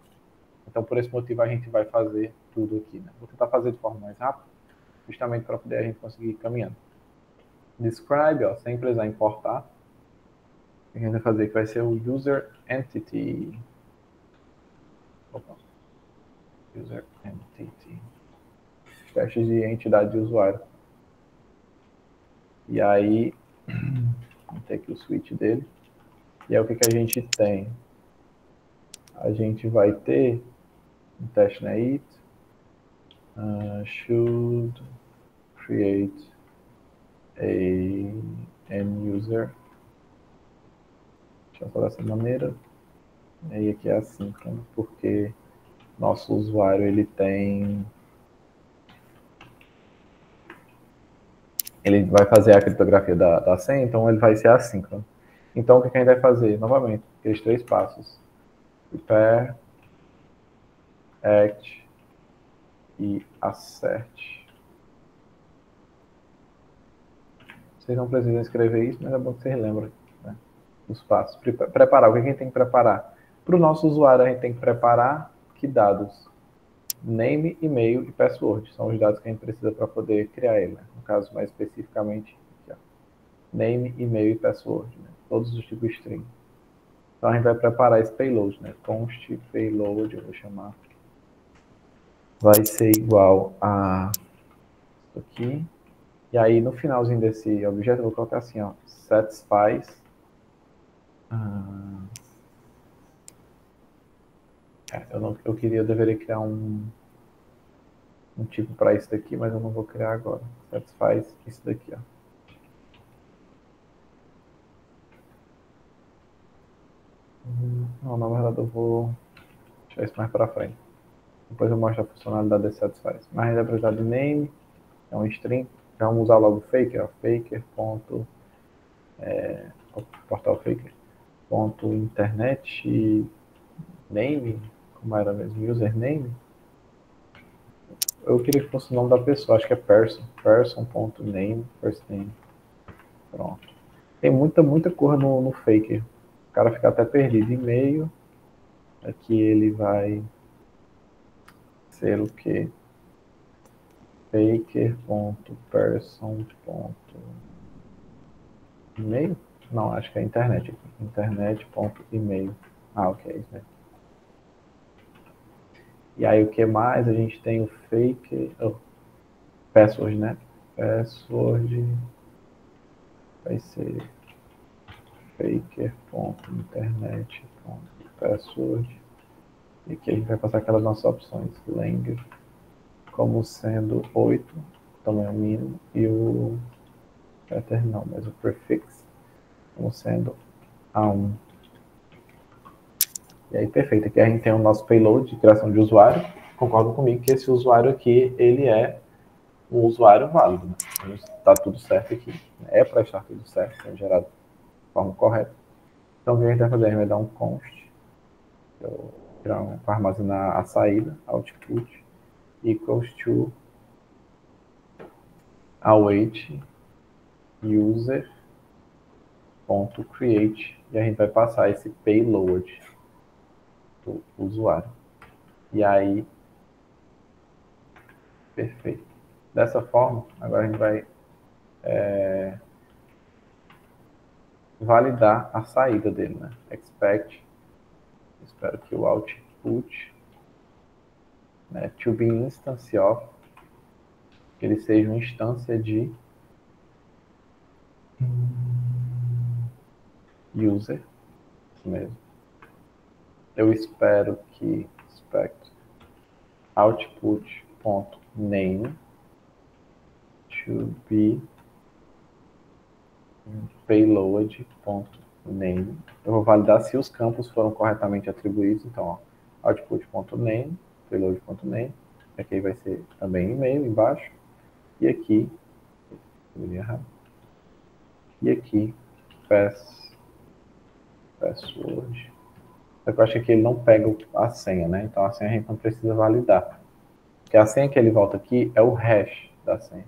Então, por esse motivo, a gente vai fazer tudo aqui, né? Vou tentar fazer de forma mais rápida, justamente para poder a gente conseguir ir caminhando. Describe, ó, sem precisar importar. O que a gente vai fazer que vai ser o user entity. Opa. User entity. Testes de entidade de usuário. E aí, vamos ter aqui o switch dele. E aí, o que a gente tem? A gente vai ter um teste na it, should create an user. Deixa eu falar dessa maneira. E aí aqui é assíncrono, porque nosso usuário ele vai fazer a criptografia da senha, então ele vai ser assíncrono. Então o que a gente vai fazer? Novamente, aqueles 3 passos. Prepare, act e assert. Vocês não precisam escrever isso, mas é bom que vocês lembrem, né, os passos. Preparar, o que a gente tem que preparar? Para o nosso usuário, a gente tem que preparar que dados? Name, e-mail e password. São os dados que a gente precisa para poder criar ele, né? No caso, mais especificamente, aqui, ó. Name, e-mail e password, né? Todos os tipos string. Então a gente vai preparar esse payload, né? Const payload, eu vou chamar. Vai ser igual a isso aqui. E aí no finalzinho desse objeto eu vou colocar assim, ó, satisfies. Eu deveria criar um tipo para isso daqui, mas eu não vou criar agora. Satisfies isso daqui, ó. Não, na verdade eu vou deixar isso mais para frente. Depois eu mostro a funcionalidade desse satisfies. Mas a gente vai precisar de name, é um string. Já vamos usar logo o faker, ó, faker. Portal faker. Internet name, como era mesmo, username. Eu queria que fosse o nome da pessoa, acho que é person.name, first name. Pronto. Tem muita cor no faker. O cara fica até perdido. E-mail, aqui ele vai ser o que? Faker.person.email? Não, acho que é internet aqui. Internet.email. Ok, isso mesmo. E aí o que mais? A gente tem o fake. Password, né? Password vai ser faker.internet.password. E aqui a gente vai passar aquelas nossas opções. Lang como sendo 8, tamanho mínimo, e o pattern não, mas o prefix como sendo A1. E aí, perfeito. Aqui a gente tem o nosso payload de criação de usuário. Concordo comigo que esse usuário aqui, ele é um usuário válido, né? Está tudo certo aqui. É para estar tudo certo, é gerado de forma correta. Então, o que a gente vai fazer? A gente vai dar um const, para armazenar a saída, output, equals to await user.create, e a gente vai passar esse payload do usuário. E aí, perfeito. Dessa forma, agora a gente vai validar a saída dele, né? Expect, espero que o output, né, to be instance of, que ele seja uma instância de user, isso mesmo. Eu espero que expect output.name to be payload.name. Eu vou validar se os campos foram corretamente atribuídos. Então, output.name, payload.name. Aqui vai ser também e-mail embaixo. E aqui, e aqui, password. Só que eu acho que ele não pega a senha, né? Então a senha a gente não precisa validar. Porque a senha que ele volta aqui é o hash da senha.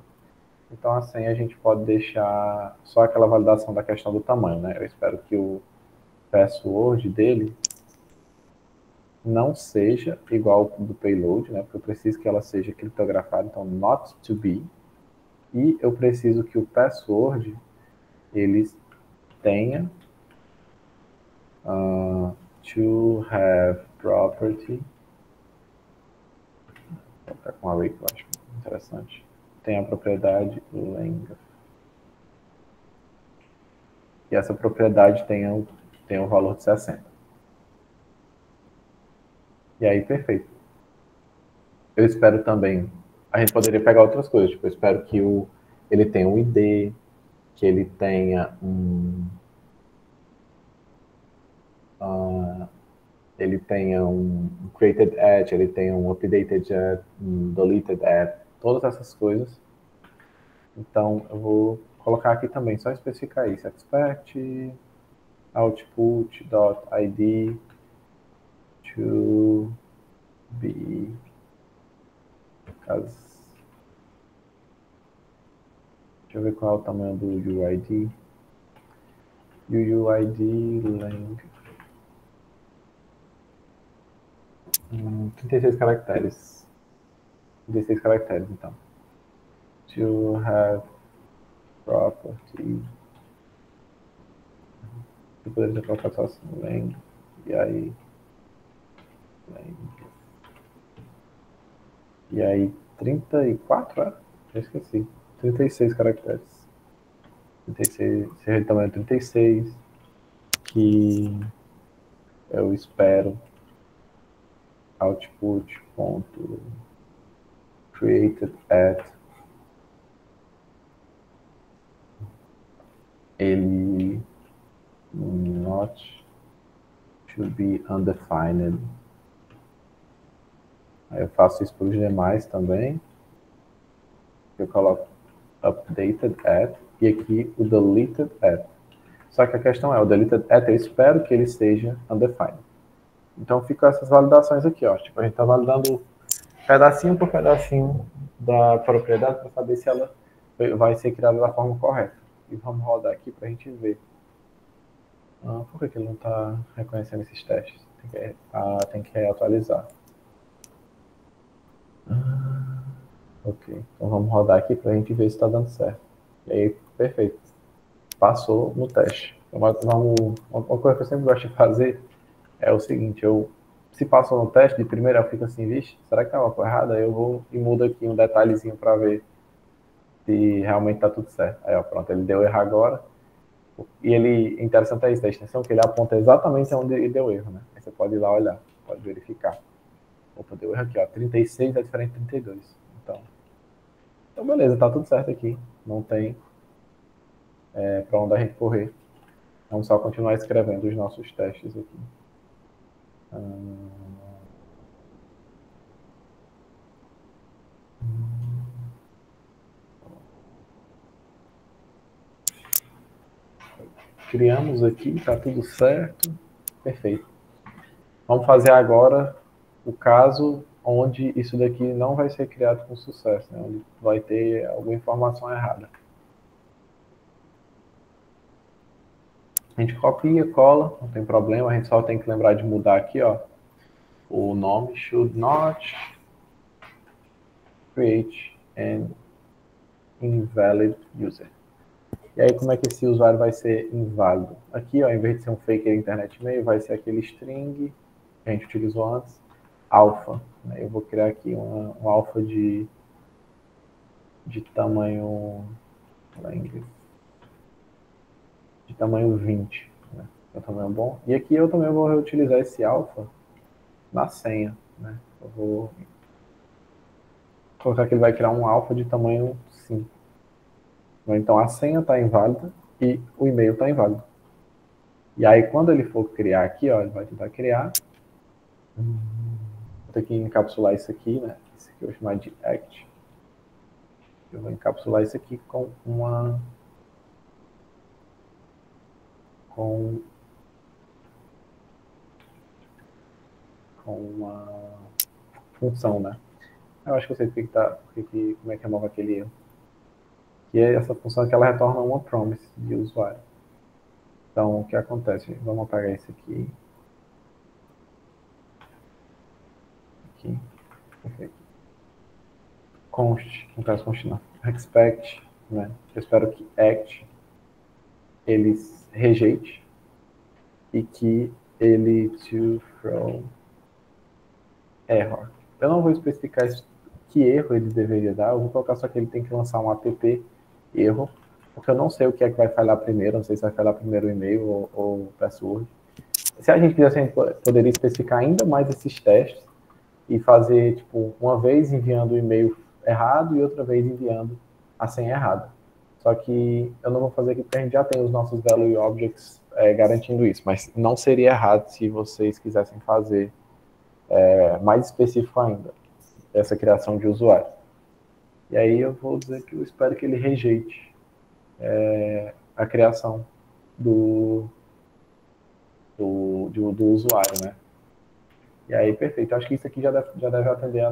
Então a senha a gente pode deixar só aquela validação da questão do tamanho, né? Eu espero que o password dele não seja igual ao do payload, né? Porque eu preciso que ela seja criptografada, então not to be. E eu preciso que o password ele tenha to have property. Vou colocar com array que eu acho interessante. Tem a propriedade length. E essa propriedade tem o valor de 60. E aí, perfeito. Eu espero também... A gente poderia pegar outras coisas. Tipo, eu espero que ele tenha um ID, que ele tenha ele tenha um created at, ele tenha um updated at, um deleted at, todas essas coisas. Então, eu vou colocar aqui também, só especificar isso. Expect output.id to be as... Deixa eu ver qual é o tamanho do UID. UUID length. 36 caracteres. 36 caracteres, então. To have property. Eu poderia colocar só assim, length. E aí... length. E aí, 34, é? Eu esqueci. 36 caracteres. 36, seja de tamanho 36, que eu espero output.created at ele not to be undefined. Aí eu faço isso para os demais também. Eu coloco updated at e aqui o deleted at. Só que a questão é, o deleted at eu espero que ele seja undefined. Então ficam essas validações aqui, ó. Tipo, a gente está validando pedacinho por pedacinho da propriedade para saber se ela vai ser criada da forma correta. E vamos rodar aqui para a gente ver. Por que ele não está reconhecendo esses testes? Tem que atualizar. Ok, então vamos rodar aqui para a gente ver se está dando certo. E aí, perfeito. Passou no teste. Uma coisa que eu sempre gosto de fazer é o seguinte, se passou no teste, de primeira eu fico assim, vixe, será que está uma coisa errada? Aí eu vou e mudo aqui um detalhezinho para ver se realmente está tudo certo. Aí, ó, pronto, ele deu erro agora. E ele, interessante é isso, a extensão que ele aponta exatamente onde ele deu erro, né? Aí você pode ir lá olhar, pode verificar. Opa, deu erro aqui, ó, 36 é diferente de 32. Então beleza, tá tudo certo aqui. Não tem para onde a gente correr. Vamos só continuar escrevendo os nossos testes aqui. Criamos aqui, tá tudo certo. Perfeito. Vamos fazer agora o caso onde isso daqui não vai ser criado com sucesso, né? Onde vai ter alguma informação errada. A gente copia, cola, não tem problema, a gente só tem que lembrar de mudar aqui, ó, o nome should not create an invalid user. E aí como é que esse usuário vai ser inválido? Aqui, ó, em vez de ser um fake internet e-mail, vai ser aquele string que a gente utilizou antes, alpha. Né? Eu vou criar aqui um alpha de tamanho de tamanho 20. Né? É um tamanho bom. E aqui eu também vou reutilizar esse alpha na senha. Né? Eu vou colocar que ele vai criar um alpha de tamanho 5. Então a senha está inválida e o e-mail está inválido. E aí quando ele for criar aqui, ó, ele vai tentar criar. Vou ter que encapsular isso aqui, né? Isso aqui eu vou chamar de act. Eu vou encapsular isso aqui com uma com uma função, né? Eu acho que eu sei como é que remove aquele erro. E é essa função que ela retorna uma promise de usuário. Então, o que acontece? Vamos apagar isso aqui. Aqui. Perfeito. Const, no caso const não. Expect, né? Eu espero que act eles rejeite e que ele to throw error. Eu não vou especificar que erro ele deveria dar, eu vou colocar só que ele tem que lançar um app erro, porque eu não sei o que é que vai falhar primeiro, não sei se vai falhar primeiro o e-mail ou o password. Se a gente quisesse, a gente poderia especificar ainda mais esses testes e fazer, tipo, uma vez enviando o e-mail errado e outra vez enviando a senha errada. Só que eu não vou fazer aqui porque a gente já tem os nossos value objects garantindo isso, mas não seria errado se vocês quisessem fazer mais específico ainda, essa criação de usuário. E aí eu vou dizer que eu espero que ele rejeite a criação do usuário, né? E aí, perfeito. Acho que isso aqui já deve atender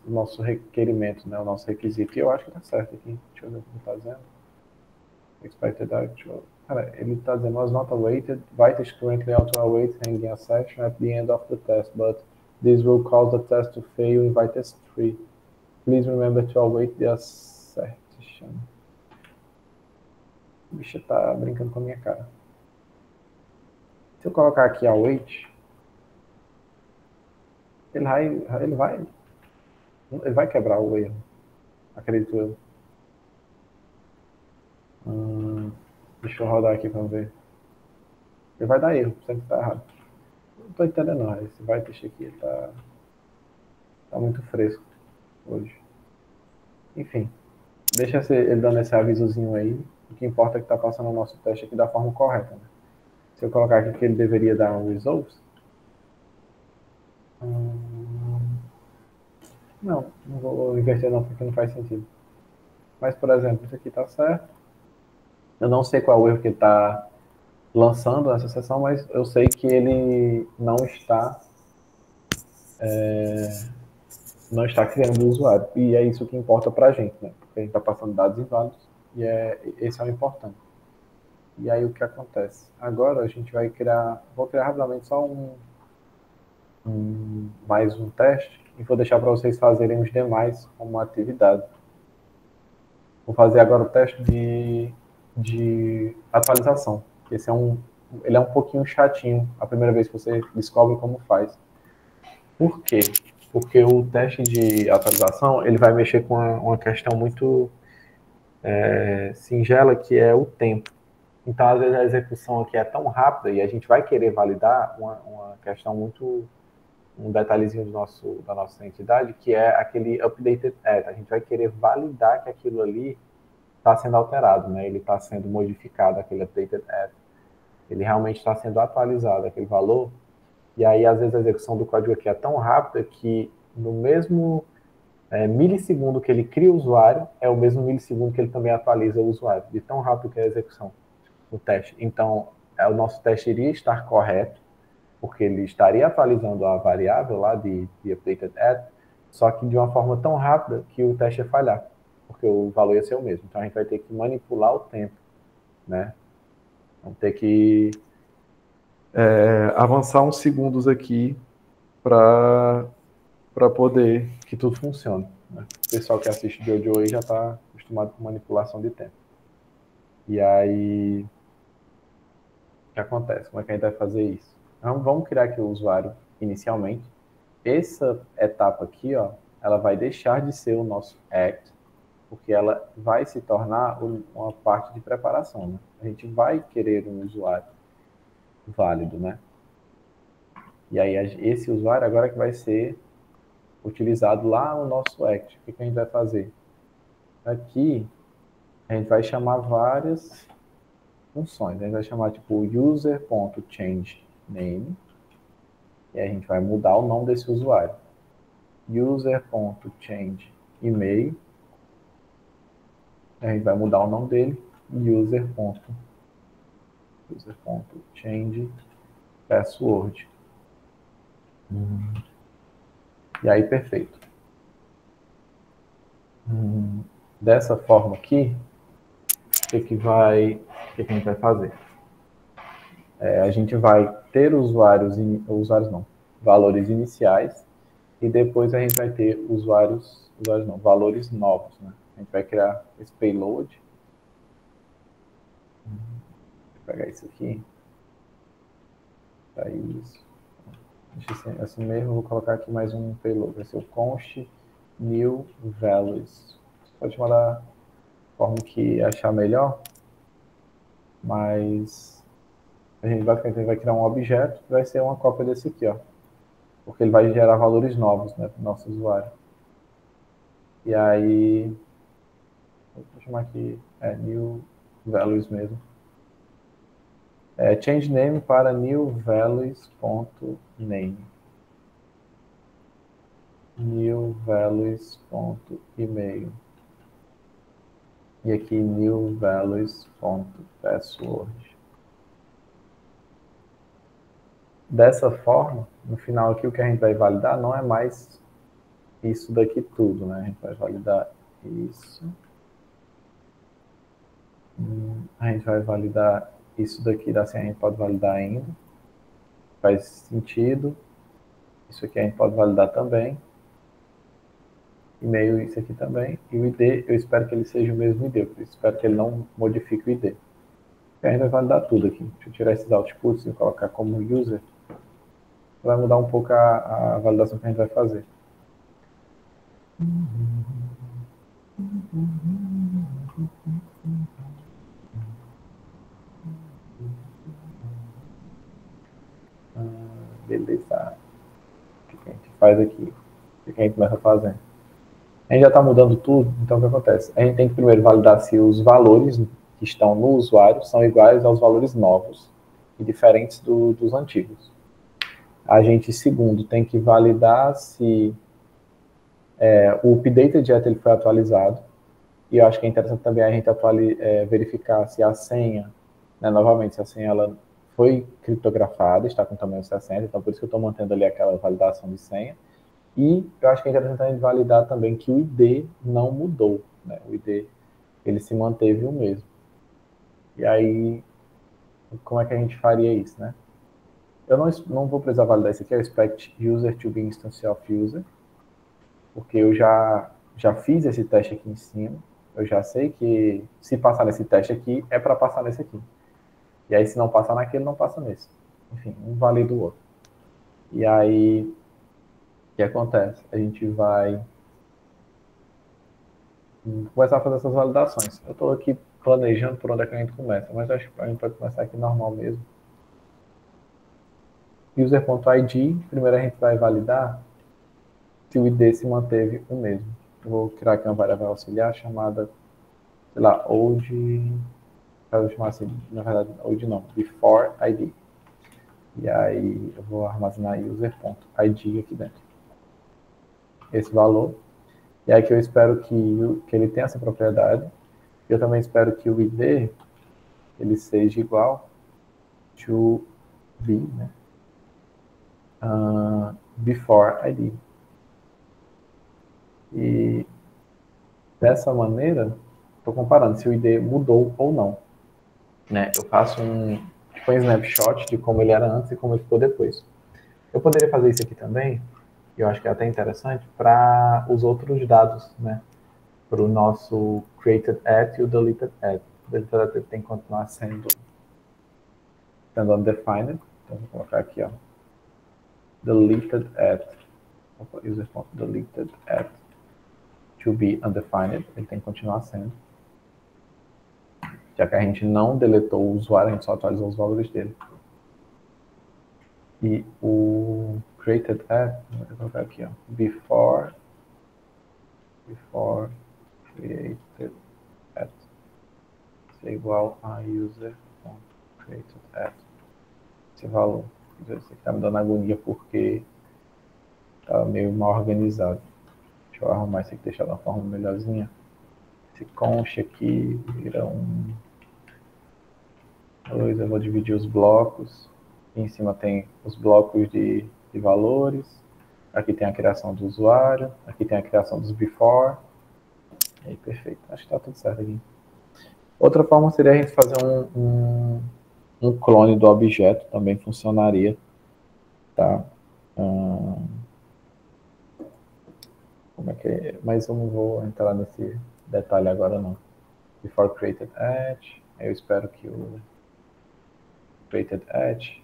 nosso requerimento, né? O nosso requisito. E eu acho que tá certo aqui. Deixa eu ver o que ele tá dizendo. Expected actual. Cara, ele está dizendo, was not awaited. Byte is currently auto-await hanging a session at the end of the test, but this will cause the test to fail in test 3. Please remember to await the assertion. O bicho tá brincando com a minha cara. Se eu colocar aqui await, ele vai quebrar o erro, acredito eu. Deixa eu rodar aqui para ver. Ele vai dar erro, sempre tá errado. Não tô entendendo não, esse vai deixar aqui, tá muito fresco hoje. Enfim, deixa ele dando esse avisozinho aí. O que importa é que tá passando o nosso teste aqui da forma correta, né? Se eu colocar aqui que ele deveria dar um results, não vou inverter não, porque não faz sentido. Mas, por exemplo, isso aqui tá certo. Eu não sei qual é o erro que ele tá lançando nessa sessão, mas eu sei que ele não está criando o usuário. E é isso que importa pra gente, né? Porque a gente tá passando dados inválidos e esse é o importante. E aí o que acontece? Agora a gente vai vou criar rapidamente só mais um teste e vou deixar para vocês fazerem os demais como atividade. Vou fazer agora o teste de atualização. Ele é um pouquinho chatinho a primeira vez que você descobre como faz. Por quê? Porque o teste de atualização ele vai mexer com uma questão muito singela, que é o tempo. Então, às vezes, a execução aqui é tão rápida e a gente vai querer validar uma questão muito, um detalhezinho da nossa entidade, que é aquele updated at. A gente vai querer validar que aquilo ali está sendo alterado, né? Ele está sendo modificado, aquele updated at. Ele realmente está sendo atualizado, aquele valor. E aí, às vezes, a execução do código aqui é tão rápida que no mesmo milissegundo que ele cria o usuário, é o mesmo milissegundo que ele também atualiza o usuário, de tão rápido que é a execução. O teste. Então, o nosso teste iria estar correto, porque ele estaria atualizando a variável lá de updated at, só que de uma forma tão rápida que o teste ia falhar, porque o valor ia ser o mesmo. Então, a gente vai ter que manipular o tempo, né? Vamos ter que avançar uns segundos aqui para poder que tudo funcione, né? O pessoal que assiste Jojo aí já está acostumado com manipulação de tempo. E aí, o que acontece? Como é que a gente vai fazer isso? Então, vamos criar aqui o usuário inicialmente. Essa etapa aqui, ó, ela vai deixar de ser o nosso act, porque ela vai se tornar uma parte de preparação, né? A gente vai querer um usuário válido, né? E aí esse usuário agora que vai ser utilizado lá no nosso act. O que a gente vai fazer? Aqui a gente vai chamar várias funções. A gente vai chamar tipo user.changeName e a gente vai mudar o nome desse usuário. User.changeEmail, a gente vai mudar o nome dele user.change password. E aí, perfeito. Dessa forma aqui, o que a gente vai fazer? A gente vai ter valores iniciais, e depois a gente vai ter valores novos, né? A gente vai criar esse payload. Vou pegar isso aqui. Para isso. Deixa assim mesmo, vou colocar aqui mais um payload. Vai ser o const new values. Você pode mandar da forma que achar melhor, mas a gente basicamente vai criar um objeto que vai ser uma cópia desse aqui, ó. Porque ele vai gerar valores novos, né, para o nosso usuário. E aí, vou chamar aqui new values mesmo. Change name para new values.name. New values.email. E aqui new values.password. Dessa forma, no final aqui o que a gente vai validar não é mais isso daqui tudo, né? A gente vai validar isso. A gente vai validar isso daqui da senha, a gente pode validar ainda. Faz sentido. Isso aqui a gente pode validar também. E-mail, isso aqui também. E o ID, eu espero que ele seja o mesmo ID. Eu espero que ele não modifique o ID. E a gente vai validar tudo aqui. Deixa eu tirar esses outputs e colocar como user. Vai mudar um pouco a validação que a gente vai fazer. Beleza. O que a gente faz aqui? O que a gente começa fazendo? A gente já está mudando tudo, então o que acontece? A gente tem que primeiro validar se os valores que estão no usuário são iguais aos valores novos e diferentes dos antigos. A gente, segundo, tem que validar se o updated ele foi atualizado. E eu acho que é interessante também a gente verificar se a senha, né, novamente, se a senha ela foi criptografada, está com tamanho 60, então por isso que eu estou mantendo ali aquela validação de senha. E eu acho que é interessante a gente validar também que o ID não mudou, né? O ID ele se manteve o mesmo. E aí, como é que a gente faria isso, né? Eu não vou precisar validar isso aqui, eu expect user to be instance of user, porque eu já fiz esse teste aqui em cima. Eu já sei que se passar nesse teste aqui, é para passar nesse aqui. E aí, se não passar naquele, não passa nesse. Enfim, um valida o outro. E aí, o que acontece? A gente vai começar a fazer essas validações. Eu estou aqui planejando por onde é que a gente começa, mas acho que a gente pode começar aqui normal mesmo. User.id, primeiro a gente vai validar se o ID se manteve o mesmo. Eu vou criar aqui uma variável auxiliar chamada, sei lá, old, eu vou chamar assim, na verdade, old não, before ID. E aí eu vou armazenar user.id aqui dentro. Esse valor. E aí que eu espero que ele tenha essa propriedade. Eu também espero que o ID ele seja igual to be, né? Before ID. E dessa maneira, estou comparando se o ID mudou ou não. Né? Eu faço um snapshot de como ele era antes e como ele ficou depois. Eu poderia fazer isso aqui também, eu acho que é até interessante, para os outros dados, né? Para o nosso created at e o deleted at. O deleted at tem que continuar sendo undefined. Então, vou colocar aqui, ó, deleted at, user.deleted at to be undefined, ele tem que continuar sendo. Já que a gente não deletou o usuário, a gente só atualizou os valores dele. E o created at, vou colocar aqui, ó, before created at, isso é igual a user.created at. Esse valor. Isso aqui tá me dando agonia porque tá meio mal organizado. Deixa eu arrumar isso aqui, deixar de uma forma melhorzinha. Esse const aqui vira um Depois eu vou dividir os blocos. Aqui em cima tem os blocos de valores. Aqui tem a criação do usuário. Aqui tem a criação dos before. Aí, perfeito. Acho que está tudo certo aqui. Outra forma seria a gente fazer um clone do objeto. Também funcionaria. Tá? Como é que é? Mas eu não vou entrar nesse detalhe agora, não. Before created at. Eu espero que o created at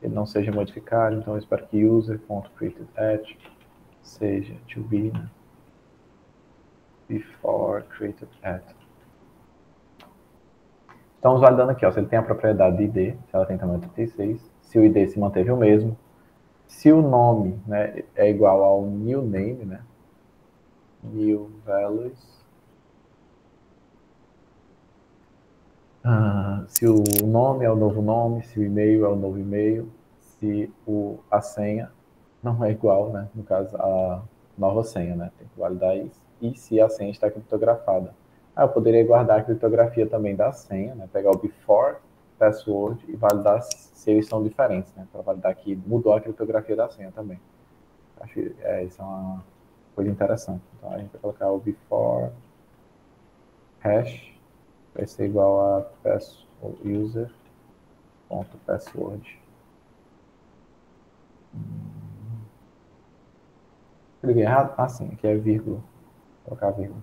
ele não seja modificado, então eu espero que user.created at seja to be, né? Before created at. Estamos validando aqui, ó, se ele tem a propriedade de id, se ela tem tamanho 36, se o id se manteve o mesmo, se o nome, né, é igual ao new name, né? New values. Se o nome é o novo nome, se o e-mail é o novo e-mail, se a senha não é igual, né? No caso, a nova senha, né? Tem que validar isso. E se a senha está criptografada. Eu poderia guardar a criptografia também da senha, né? Pegar o before password e validar se eles são diferentes, né? Para validar que mudou a criptografia da senha também. Acho que isso é uma coisa interessante. Então a gente vai colocar o before hash vai ser igual a user.password. Cliquei errado? Ah, sim, aqui é vírgula. Vou colocar vírgula.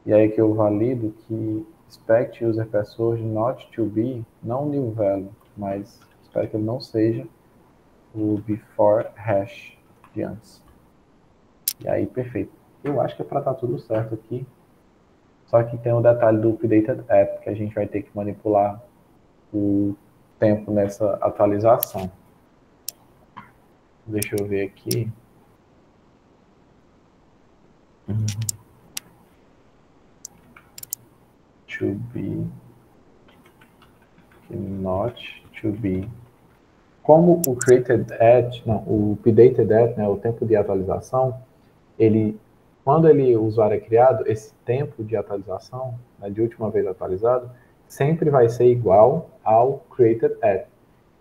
E aí que eu valido que expect user password not to be, não new value, mas espero que ele não seja o before hash de antes. E aí, perfeito. Eu acho que é para estar tudo certo aqui. Só que tem o detalhe do updated app, que a gente vai ter que manipular o tempo nessa atualização. Deixa eu ver aqui. To be, not to be. Como o created at, não, o updated at, né, o tempo de atualização, quando o usuário é criado, esse tempo de atualização, né, de última vez atualizado, sempre vai ser igual ao created at.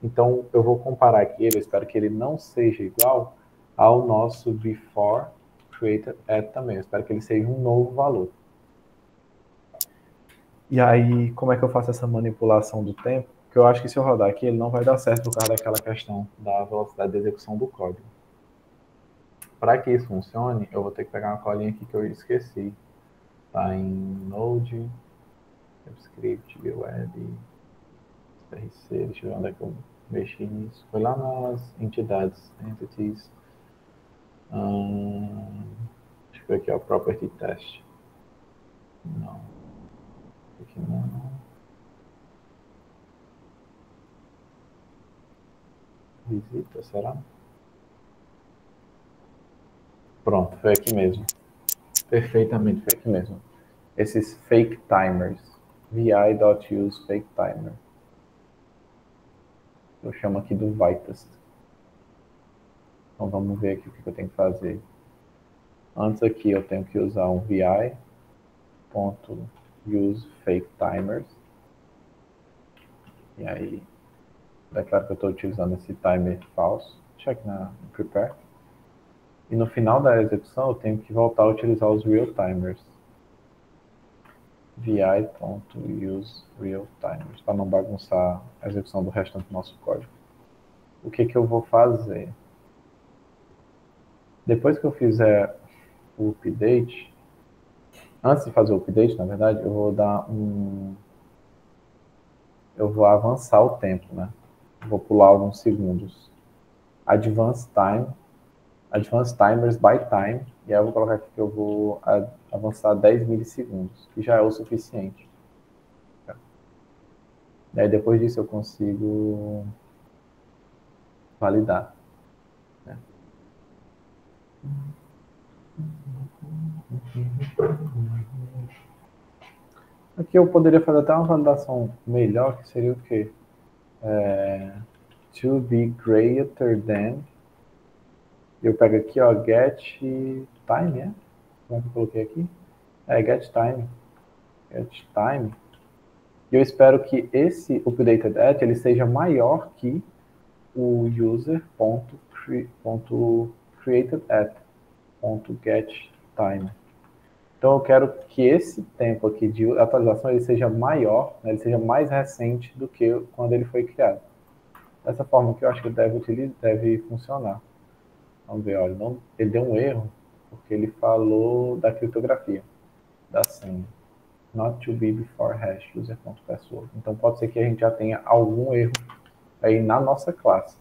Então, eu vou comparar aqui, eu espero que ele não seja igual ao nosso before created at também. Eu espero que ele seja um novo valor. E aí, como é que eu faço essa manipulação do tempo? Porque eu acho que se eu rodar aqui, ele não vai dar certo por causa daquela questão da velocidade de execução do código. Para que isso funcione, eu vou ter que pegar uma colinha aqui que eu esqueci. Tá em Node, JavaScript, Web, RC, deixa eu ver onde é que eu mexi nisso. Foi lá nas entidades, entities. Deixa eu ver aqui, ó, property test. Não. Aqui não. Visita, será? Pronto, foi aqui mesmo. Perfeitamente, foi aqui mesmo. Esses fake timers. vi.use fake timer. Eu chamo aqui do Vitest. Então vamos ver aqui o que eu tenho que fazer. Antes aqui eu tenho que usar um vi.use fake timers. E aí, declaro que eu estou utilizando esse timer falso. Check na prepare. E no final da execução eu tenho que voltar a utilizar os real timers. vi.use real timers, para não bagunçar a execução do restante do nosso código. O que eu vou fazer? Depois que eu fizer o update, antes de fazer o update, na verdade, eu vou dar eu vou avançar o tempo, né? Vou pular alguns segundos. Advanced timers by time, e aí eu vou colocar aqui que eu vou avançar 10 milissegundos, que já é o suficiente. E aí depois disso eu consigo validar. Né? Aqui eu poderia fazer até uma validação melhor, que seria o quê? To be greater than. Eu pego aqui, ó, get time, é? Como é que eu coloquei aqui? Get time. Get time. E eu espero que esse updated at ele seja maior que o user.created@.getTime. Então eu quero que esse tempo aqui de atualização ele seja maior, né, ele seja mais recente do que quando ele foi criado. Dessa forma que eu acho que deve funcionar. Vamos ver, olha, não, ele deu um erro porque ele falou da criptografia, da senha. Not to be before hash user.password. Então pode ser que a gente já tenha algum erro aí na nossa classe,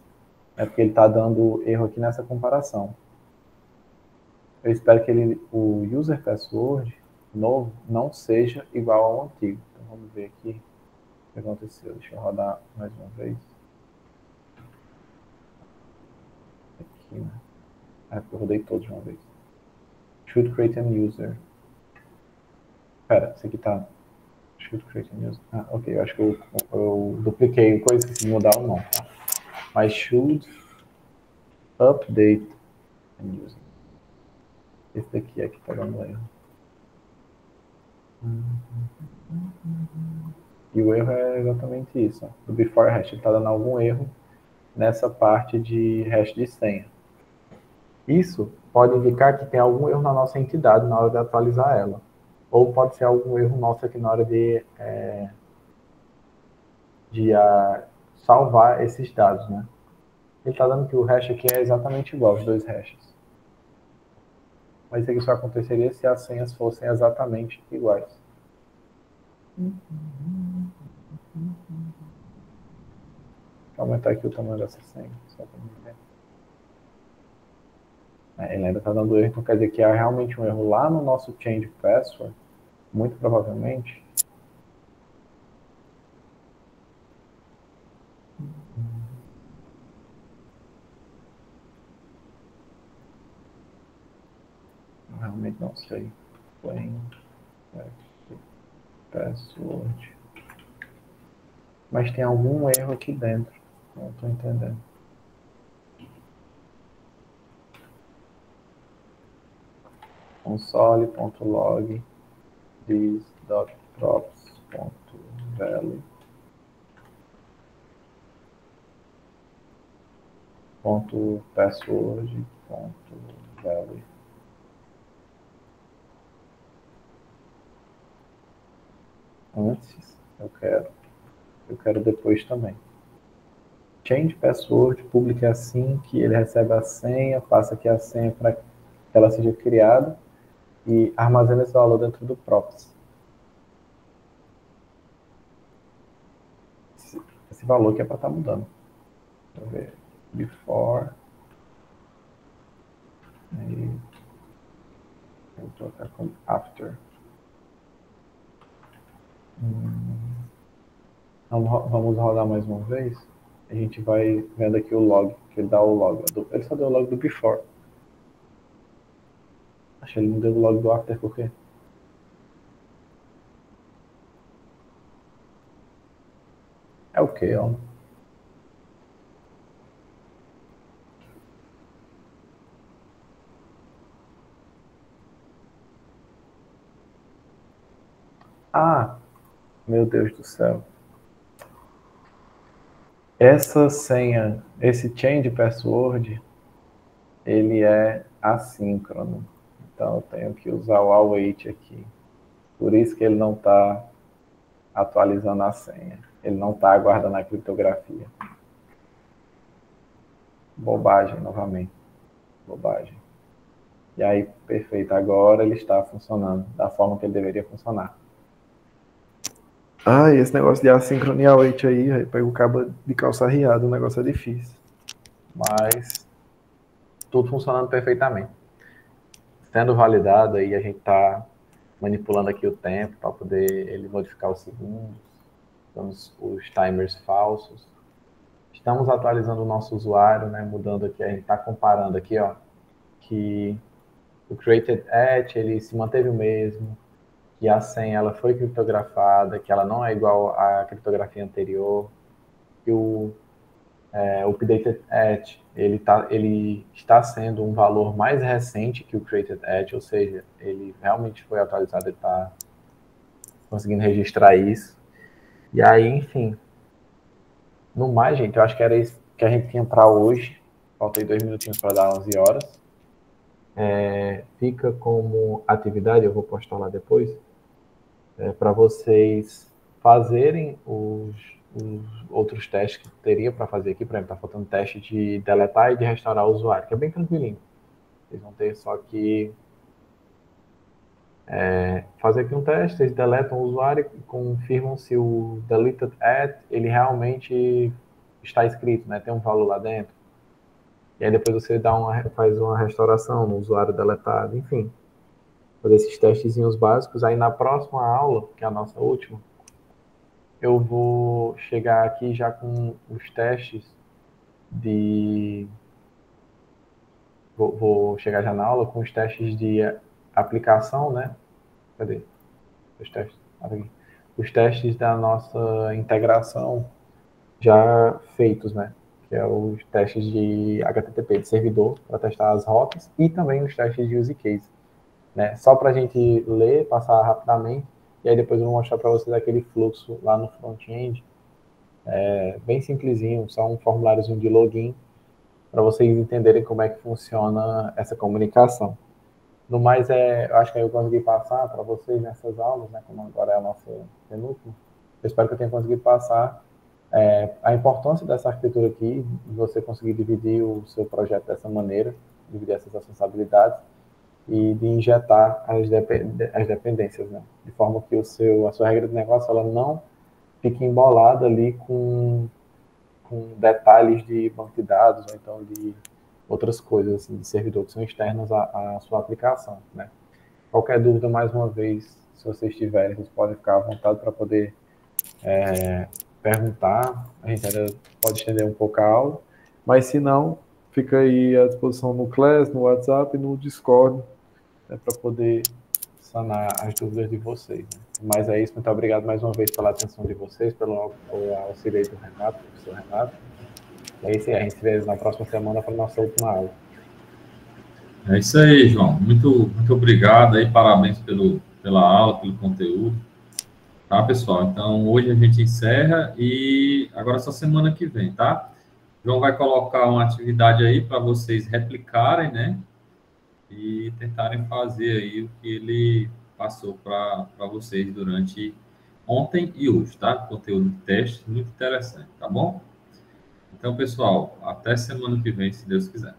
né, porque ele está dando erro aqui nessa comparação. Eu espero que o user password novo não seja igual ao antigo. Então vamos ver aqui o que aconteceu. Deixa eu rodar mais uma vez. Aqui, né? Eu rodei todos de uma vez. Should create an user. Espera, esse aqui tá. Should create an user. Ah, ok, eu acho que eu dupliquei coisa, esqueci de mudar o nome, tá? Mas should update an user. Esse daqui é que tá dando erro. E o erro é exatamente isso, ó, do before hash. Ele está dando algum erro nessa parte de hash de senha. Isso pode indicar que tem algum erro na nossa entidade na hora de atualizar ela. Ou pode ser algum erro nosso aqui na hora de salvar esses dados, né? Ele está dando que o hash aqui é exatamente igual, os dois hashes. Mas isso aqui só aconteceria se as senhas fossem exatamente iguais. Vou aumentar aqui o tamanho dessa senha, só para ver. Ele ainda está dando erro, então quer dizer que há realmente um erro lá no nosso change password, muito provavelmente. Eu realmente não sei. Plain password. Mas tem algum erro aqui dentro. Não estou entendendo. Console.log this.props.value .password.value. Antes eu quero depois também. Change password, publique assim que ele recebe a senha, passa aqui a senha para que ela seja criada e armazena esse valor dentro do props. Esse valor que é para estar mudando. Deixa eu ver. Before. Aí eu vou trocar com after. Vamos rodar mais uma vez. A gente vai vendo aqui o log, que ele dá o log. Ele só deu o log do before. Acho que ele não deu o log do after, por quê? É o quê, ó? Ah, meu Deus do céu. Essa senha, esse change password, ele é assíncrono. Então eu tenho que usar o await aqui. Por isso que ele não está atualizando a senha. Ele não está aguardando a criptografia. Bobagem, novamente. Bobagem. E aí, perfeito. Agora ele está funcionando da forma que ele deveria funcionar. Ah, esse negócio de assíncrono e await aí, pega o cabo de calça riada, o negócio é difícil. Mas tudo funcionando perfeitamente. Sendo validado aí, a gente está manipulando aqui o tempo para poder ele modificar os segundos, os timers falsos. Estamos atualizando o nosso usuário, né, mudando aqui, a gente está comparando aqui, ó, que o created at, ele se manteve o mesmo, que a senha ela foi criptografada, que ela não é igual à criptografia anterior, que o updated at, ele está sendo um valor mais recente que o created at, ou seja, ele realmente foi atualizado, ele está conseguindo registrar isso. E aí, enfim. No mais, gente, eu acho que era isso que a gente tinha para hoje. Faltei 2 minutinhos para dar 11 horas. Fica como atividade, eu vou postar lá depois, para vocês fazerem os outros testes que teria para fazer aqui. Por exemplo, está faltando teste de deletar e de restaurar o usuário, que é bem tranquilinho. Vocês vão ter só que fazer aqui um teste, vocês deletam o usuário e confirmam se o deleted at ele realmente está escrito, né? Tem um valor lá dentro. E aí depois você faz uma restauração no usuário deletado, enfim. Fazer esses testezinhos básicos. Aí na próxima aula, que é a nossa última, eu vou chegar aqui já com os testes de... Vou chegar já na aula com os testes de aplicação, né? Cadê? Os testes. Aqui. Os testes da nossa integração já feitos, né? Que é os testes de HTTP de servidor para testar as rotas e também os testes de use case, né? Só para a gente ler, passar rapidamente e aí depois eu vou mostrar para vocês aquele fluxo lá no front-end, bem simplesinho, só um formuláriozinho de login para vocês entenderem como é que funciona essa comunicação. No mais, eu acho que eu consegui passar para vocês nessas aulas, né? Como agora é a nossa penúltima, eu espero que eu tenha conseguido passar a importância dessa arquitetura aqui, de você conseguir dividir o seu projeto dessa maneira, dividir essas responsabilidades e de injetar as dependências, né? De forma que a sua regra de negócio ela não fique embolada ali com detalhes de banco de dados ou então de outras coisas assim, de servidor que são externas à sua aplicação, né? Qualquer dúvida, mais uma vez, se vocês tiverem, vocês podem ficar à vontade para poder perguntar. A gente ainda pode estender um pouco a aula, mas se não, fica aí à disposição no Class, no WhatsApp e no Discord, né, para poder sanar as dúvidas de vocês. Né? Mas é isso, muito obrigado mais uma vez pela atenção de vocês, pelo auxílio aí do Renato, do professor Renato. É isso aí, a gente se vê na próxima semana para a nossa última aula. É isso aí, João. Muito, muito obrigado aí, parabéns pela aula, pelo conteúdo. Tá, pessoal? Então, hoje a gente encerra e agora só semana que vem, tá? João vai colocar uma atividade aí para vocês replicarem, né? E tentarem fazer aí o que ele passou para vocês durante ontem e hoje, tá? Conteúdo de teste muito interessante, tá bom? Então, pessoal, até semana que vem, se Deus quiser.